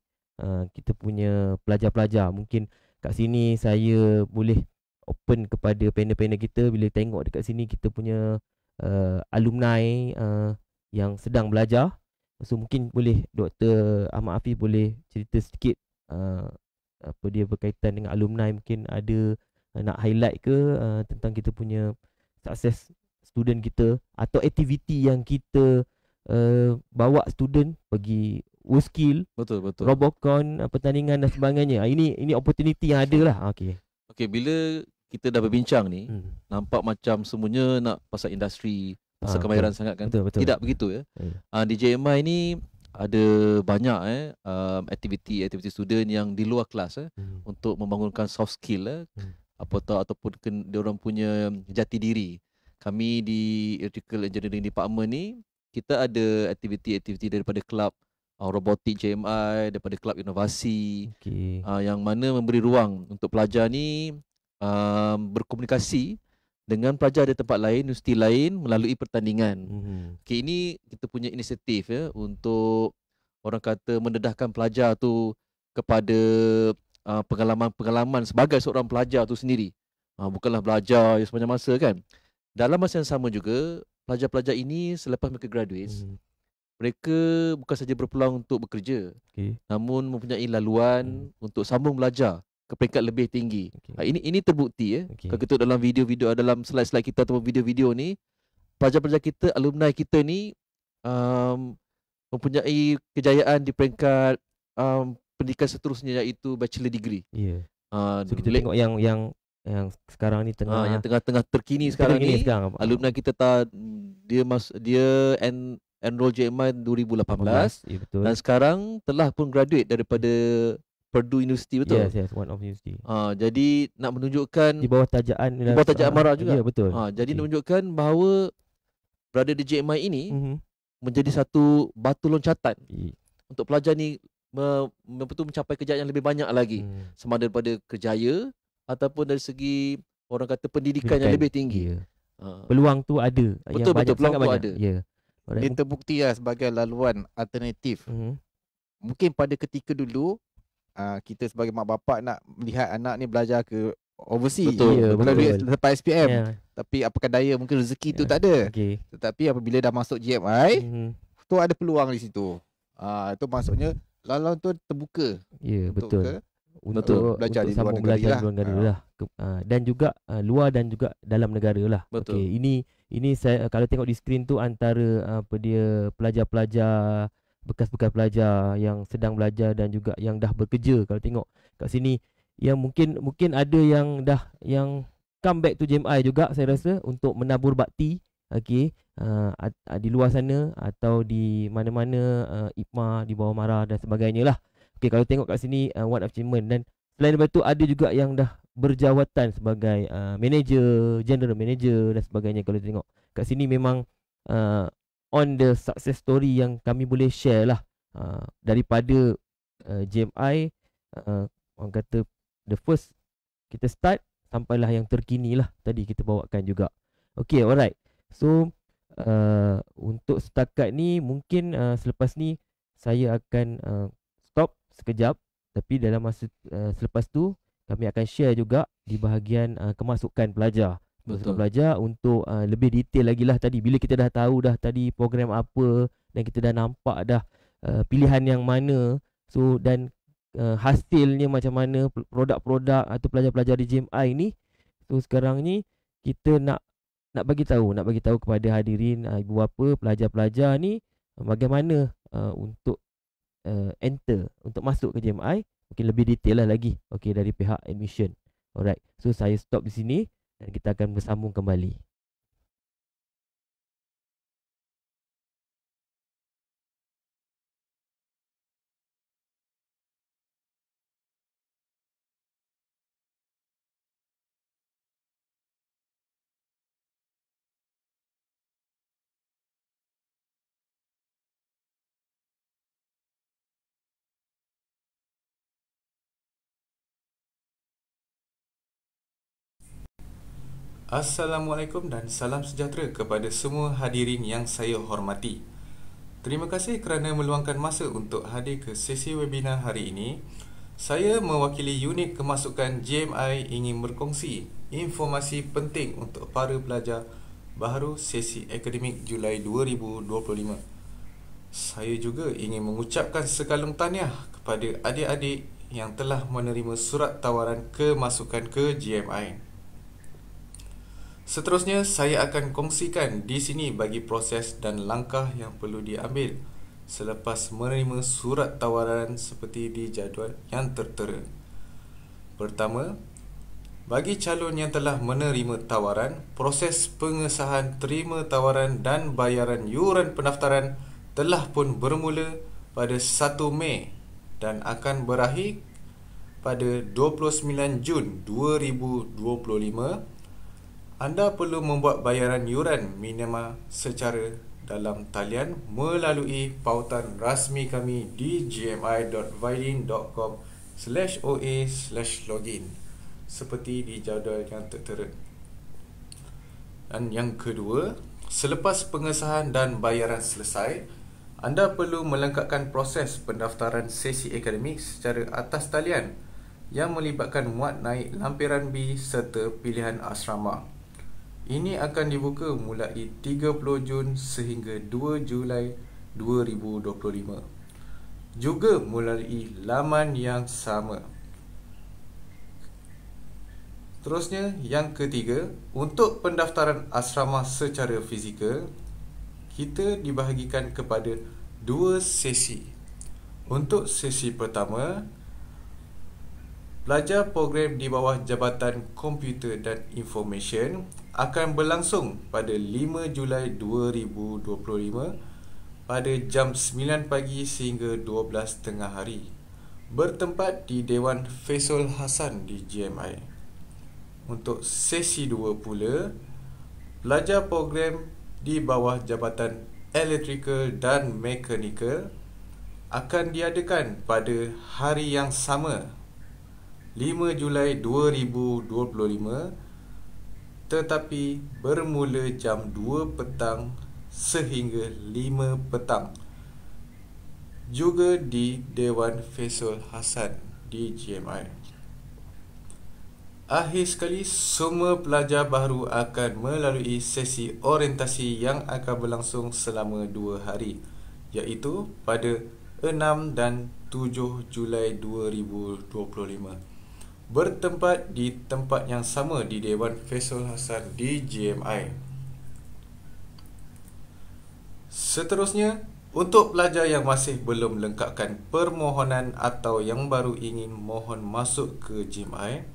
kita punya pelajar-pelajar. Mungkin kat sini saya boleh open kepada panel-panel kita. Bila tengok dekat sini kita punya alumni yang sedang belajar. So mungkin boleh Dr. Ahmad Hafiz boleh cerita sikit apa dia berkaitan dengan alumni, mungkin ada nak highlight ke tentang kita punya sukses student kita atau aktiviti yang kita bawa student pergi WorldSkill, betul Robocon, pertandingan dan sebagainya. Ini opportunity yang ada lah. Okey, bila kita dah berbincang ni, nampak macam semuanya nak pasal industri, pasal kemahiran sangat kan. Betul. Tidak begitu ya. Di JMI ni ada banyak aktiviti student yang di luar kelas untuk membangunkan soft skill ataupun dia orang punya jati diri. Kami di Electrical Engineering Department ni kita ada aktiviti daripada kelab robotik JMI, daripada kelab inovasi, yang mana memberi ruang untuk pelajar ni berkomunikasi dengan pelajar di tempat lain, universiti lain melalui pertandingan. Ini kita punya inisiatif untuk orang kata mendedahkan pelajar tu kepada pengalaman-pengalaman sebagai seorang pelajar tu sendiri. Bukanlah belajar sepanjang masa kan. Dalam masa yang sama juga, pelajar-pelajar ini selepas mereka graduate, mereka bukan saja berpeluang untuk bekerja, namun mempunyai laluan untuk sambung belajar ke peringkat lebih tinggi. Ini terbukti Kalau kita dalam video-video, dalam slide-slide kita atau video-video ni, pelajar-pelajar kita, alumni kita ni mempunyai kejayaan di peringkat pendidikan seterusnya, iaitu bachelor degree. So kita tengok yang sekarang ni tengah yang tengah terkini sekarang ni, alumni kita dia enroll JMI 2018 betul. Dan sekarang telah pun graduate daripada Purdue University, betul? Yes, one of university. Jadi nak menunjukkan di bawah tajaan Amara juga. Ya, betul. Jadi nak menunjukkan bahawa berada di JMI ini menjadi satu batu loncatan untuk pelajar ni betul mencapai kejayaan yang lebih banyak lagi, sama ada daripada kerjaya ataupun dari segi orang kata pendidikan yang lebih tinggi. Peluang tu ada. Betul, peluang tu ada. Ya. Dia terbukti sebagai laluan alternatif. Mungkin pada ketika dulu kita sebagai mak bapak nak melihat anak ni belajar ke overseas. Betul, Ya, Kalau duit betul. lepas SPM. Ya. Tapi apakah daya, mungkin rezeki tu Ya. tak ada. Okey. Tetapi apabila dah masuk GMI, Mhm. tu ada peluang di situ. Itu maksudnya laluan tu terbuka Ya, untuk betul. ke Untuk belajar di luar sambung negara belajar lah. di luar negara lah. Dan juga luar dan juga dalam negara lah. Betul. Okey, ini saya kalau tengok di skrin tu antara apa dia pelajar-pelajar, bekas-bekas pelajar yang sedang belajar dan juga yang dah bekerja. Kalau tengok kat sini yang mungkin ada yang yang come back to JMI juga, saya rasa, untuk menabur bakti. Okey, di luar sana atau di mana-mana, IPMA di bawah MARA dan sebagainya lah. Okey, kalau tengok kat sini one achievement, dan selain daripada tu ada juga yang dah berjawatan sebagai manager, general manager dan sebagainya. Kalau tengok kat sini memang on the success story yang kami boleh share lah, daripada JMI, orang kata the first kita start sampailah yang terkini lah tadi kita bawakan juga. Okey, alright. So untuk setakat ni mungkin selepas ni saya akan stop sekejap, tapi dalam masa selepas tu kami akan share juga di bahagian kemasukan pelajar. Kemasukan Betul. pelajar untuk lebih detail lagi lah tadi. Bila kita dah tahu dah tadi program apa dan kita dah nampak dah pilihan yang mana, so dan hasilnya macam mana, produk-produk atau pelajar-pelajar di JMI ni. So sekarang ni kita nak bagi tahu kepada hadirin, ibu bapa, pelajar-pelajar ni bagaimana untuk enter, untuk masuk ke JMI. Mungkin lebih detail lah lagi, okey, dari pihak admission. Alright, so saya stop di sini dan kita akan bersambung kembali. Assalamualaikum dan salam sejahtera kepada semua hadirin yang saya hormati. Terima kasih kerana meluangkan masa untuk hadir ke sesi webinar hari ini. Saya mewakili unit kemasukan JMI ingin berkongsi informasi penting untuk para pelajar baharu sesi akademik Julai 2025. Saya juga ingin mengucapkan sekalung tahniah kepada adik-adik yang telah menerima surat tawaran kemasukan ke JMI. Seterusnya, saya akan kongsikan di sini bagi proses dan langkah yang perlu diambil selepas menerima surat tawaran seperti di jadual yang tertera. Pertama, bagi calon yang telah menerima tawaran, proses pengesahan terima tawaran dan bayaran yuran pendaftaran telah pun bermula pada 1 Mei dan akan berakhir pada 29 Jun 2025. Anda perlu membuat bayaran yuran minima secara dalam talian melalui pautan rasmi kami di gmi.vidin.com/oa/login seperti di jadual yang tertera. Dan yang kedua, selepas pengesahan dan bayaran selesai, anda perlu melengkapkan proses pendaftaran sesi akademik secara atas talian yang melibatkan muat naik lampiran B serta pilihan asrama. Ini akan dibuka mulai 30 Jun sehingga 2 Julai 2025. Juga melalui laman yang sama. Terusnya, yang ketiga, untuk pendaftaran asrama secara fizikal, kita dibahagikan kepada 2 sesi. Untuk sesi pertama, pelajar program di bawah Jabatan Komputer dan Information akan berlangsung pada 5 Julai 2025 pada jam 9 pagi sehingga 12 tengah hari, bertempat di Dewan Faisal Hasan di GMI. Untuk sesi 2 pula, pelajar program di bawah Jabatan Electrical dan Mechanical akan diadakan pada hari yang sama, 5 Julai 2025, tetapi bermula jam 2 petang sehingga 5 petang, juga di Dewan Faisal Hasan di GMI. Akhir sekali, semua pelajar baru akan melalui sesi orientasi yang akan berlangsung selama 2 hari, iaitu pada 6 dan 7 Julai 2025. Bertempat di tempat yang sama di Dewan Faisal Hasan di GMI. Seterusnya, untuk pelajar yang masih belum lengkapkan permohonan atau yang baru ingin mohon masuk ke GMI,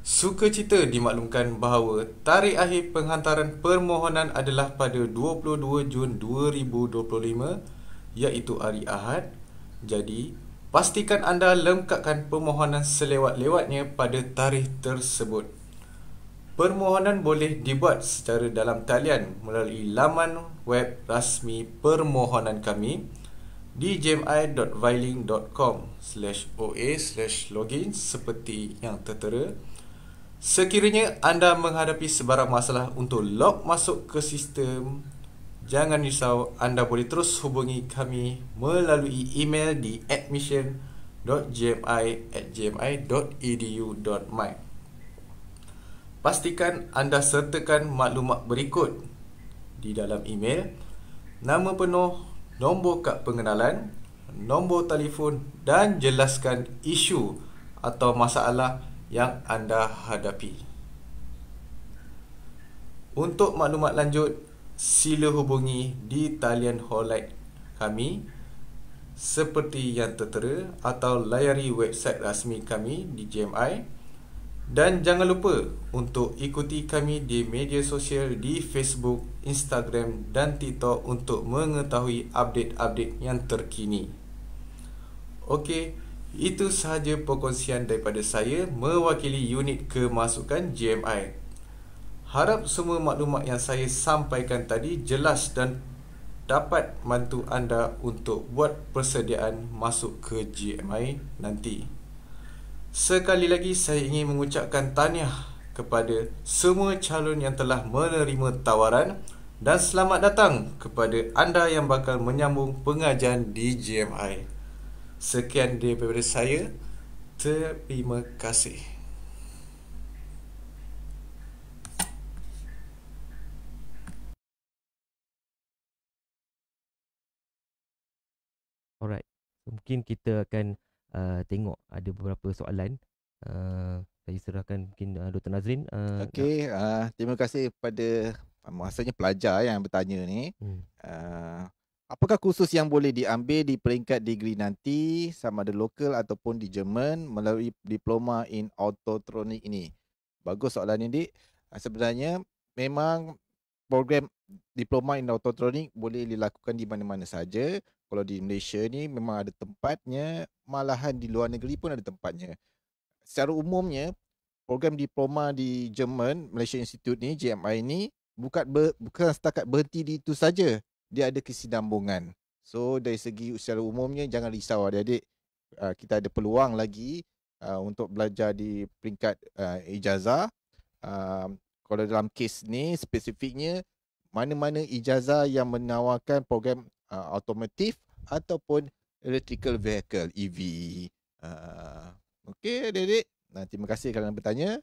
sukacita dimaklumkan bahawa tarikh akhir penghantaran permohonan adalah pada 22 Jun 2025, iaitu hari Ahad. Jadi, pastikan anda lengkapkan permohonan selewat-lewatnya pada tarikh tersebut. Permohonan boleh dibuat secara dalam talian melalui laman web rasmi permohonan kami di jmi.viling.com/oa/login seperti yang tertera. Sekiranya anda menghadapi sebarang masalah untuk log masuk ke sistem, jangan risau, anda boleh terus hubungi kami melalui email di admission.gmi@gmi.edu.my. Pastikan anda sertakan maklumat berikut di dalam email: nama penuh, nombor kad pengenalan, nombor telefon dan jelaskan isu atau masalah yang anda hadapi. Untuk maklumat lanjut, sila hubungi di talian hotline kami seperti yang tertera atau layari website rasmi kami di GMI. Dan jangan lupa untuk ikuti kami di media sosial di Facebook, Instagram dan TikTok untuk mengetahui update-update yang terkini. Okey, itu sahaja perkongsian daripada saya mewakili unit kemasukan GMI. Harap semua maklumat yang saya sampaikan tadi jelas dan dapat membantu anda untuk buat persediaan masuk ke GMI nanti. Sekali lagi saya ingin mengucapkan tahniah kepada semua calon yang telah menerima tawaran dan selamat datang kepada anda yang bakal menyambung pengajian di GMI. Sekian daripada saya. Terima kasih. Alright, so, mungkin kita akan tengok ada beberapa soalan. Saya serahkan mungkin Dr. Nazrin. Okey, terima kasih kepada maksudnya pelajar yang bertanya ni. Apakah kursus yang boleh diambil di peringkat degree nanti sama ada lokal ataupun di Jerman melalui diploma in autotronic ini? Bagus soalan ni, Dik. Sebenarnya memang program diploma in autotronic boleh dilakukan di mana-mana saja. Kalau di Malaysia ni memang ada tempatnya, malahan di luar negeri pun ada tempatnya. Secara umumnya, program diploma di Jerman, Malaysia Institute ni, GMI ni, bukan setakat berhenti di itu saja. Dia ada kesinambungan. So, dari segi secara umumnya, jangan risau adik-adik. Kita ada peluang lagi untuk belajar di peringkat ijazah. Kalau dalam kes ni, spesifiknya, mana-mana ijazah yang menawarkan program automotif ataupun electrical vehicle, EV. Okey adik-adik. Terima kasih kerana bertanya.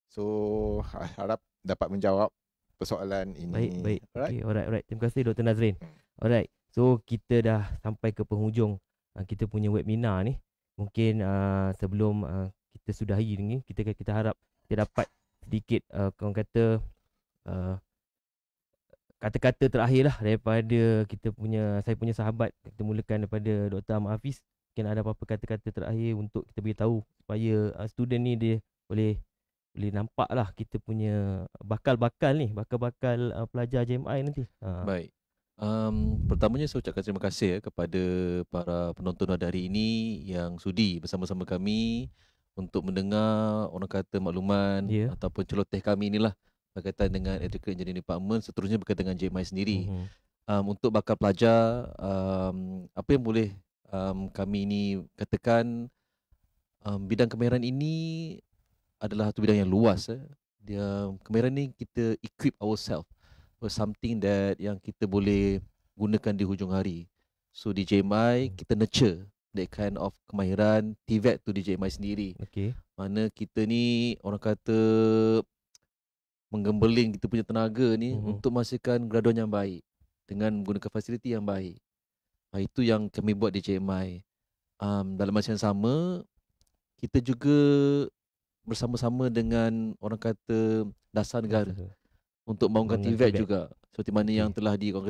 So harap dapat menjawab persoalan ini. Baik. Alright. Terima kasih Dr. Nazrin. Alright. So kita dah sampai ke penghujung kita punya webinar ni. Mungkin sebelum kita sudahi ni, kita harap kita dapat sedikit orang kata kata-kata terakhir lah daripada saya punya sahabat. Kita mulakan daripada Dr. Ahmad Hafiz. Mungkin ada apa-apa kata-kata terakhir untuk kita beritahu supaya student ni dia boleh nampak lah kita punya bakal-bakal pelajar JMI nanti. Baik. Pertamanya saya ucapkan terima kasih kepada para penonton pada hari ini yang sudi bersama-sama kami untuk mendengar orang kata makluman ataupun celoteh kami inilah berkaitan dengan Electrical Engineering Department, seterusnya berkaitan dengan JMI sendiri. Untuk bakal pelajar, apa yang boleh kami ini katakan, bidang kemahiran ini adalah satu bidang yang luas. Kemahiran ni kita equip ourselves for something that yang kita boleh gunakan di hujung hari. So di JMI kita nurture that kind of kemahiran TVET tu di JMI sendiri. Okay. Mana kita ni orang kata menggembeling kita punya tenaga ni untuk menghasilkan graduan yang baik dengan menggunakan fasiliti yang baik. Itu yang kami buat di JMI. Dalam masa yang sama, kita juga bersama-sama dengan orang kata dasar negara untuk membangunkan TVET juga. Seperti mana yang telah orang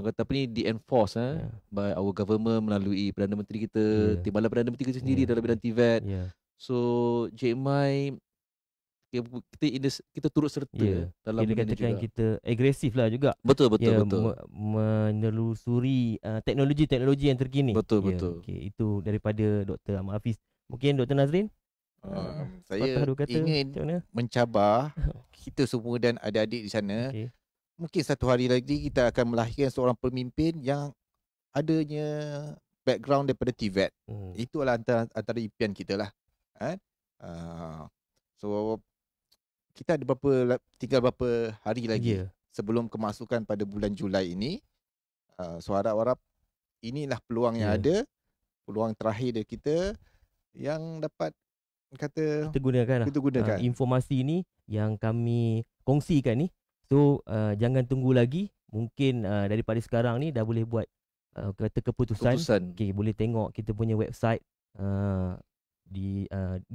kata di-enforce by our government melalui Perdana Menteri kita, Timbalan Perdana Menteri kita sendiri dalam bidang TVET. So JMI kita turut serta dalam kita katakan kita agresif lah juga. Betul. Menelusuri teknologi yang terkini. Betul. Okay, itu daripada Dr. Ahmad Hafiz. Mungkin Dr. Nazrin? Saya ingin mencabar kita semua dan adik-adik di sana. Mungkin satu hari lagi kita akan melahirkan seorang pemimpin yang adanya background daripada TVET. Itulah antara impian kita lah. So kita ada tinggal berapa hari lagi sebelum kemasukan pada bulan Julai ini. So harap-harap inilah peluang yang ada, peluang terakhir dari kita yang dapat kita gunakan informasi ni yang kami kongsikan ni. So jangan tunggu lagi. Mungkin daripada sekarang ni dah boleh buat kata keputusan. Okay, boleh tengok kita punya website di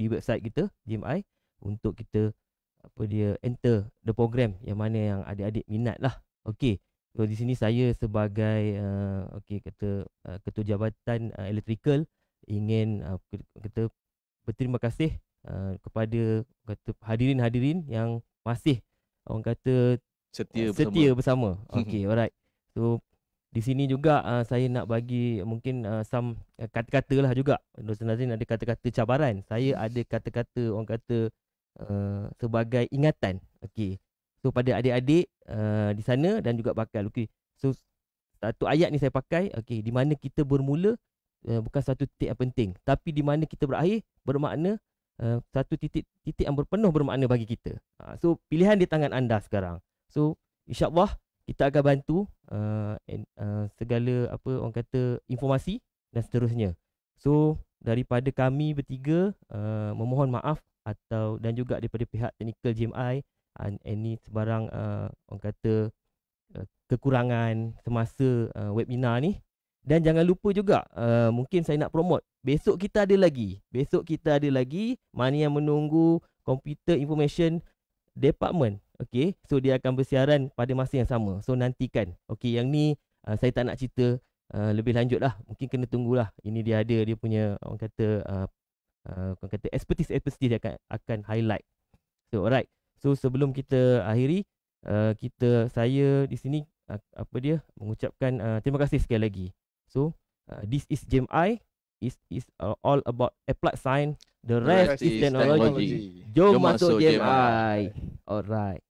website kita JMI untuk kita enter the program yang mana yang adik-adik minat lah. Okay, so di sini saya sebagai ketua jabatan electrical ingin kita berterima kasih kepada hadirin-hadirin yang masih orang kata setia bersama. Okay, alright. So di sini juga saya nak bagi mungkin some kata-kata lah juga. Dr. Nazrin ada kata-kata cabaran, saya ada kata-kata orang kata sebagai ingatan. Okay, so pada adik-adik di sana dan juga bakal. Okay, so satu ayat ni saya pakai. Okay, di mana kita bermula bukan satu titik yang penting, tapi di mana kita berakhir bermakna satu titik yang berpenuh bermakna bagi kita. So pilihan di tangan anda sekarang. So insyaAllah kita akan bantu segala orang kata informasi dan seterusnya. So daripada kami bertiga memohon maaf dan juga daripada pihak teknikal JMI any sebarang orang kata kekurangan semasa webinar ni. Dan jangan lupa juga mungkin saya nak promote, besok kita ada lagi mana yang menunggu Computer Information Department. Okay, so dia akan bersiaran pada masa yang sama. So nantikan. Okay, yang ni saya tak nak cerita lebih lanjut lah. Mungkin kena tunggulah. Ini dia ada dia punya orang kata expertise dia akan highlight. So alright. So sebelum kita akhiri, saya di sini mengucapkan terima kasih sekali lagi. So this is JMI. Is all about applied science. The rest is technology. Jom masuk JMI. Alright.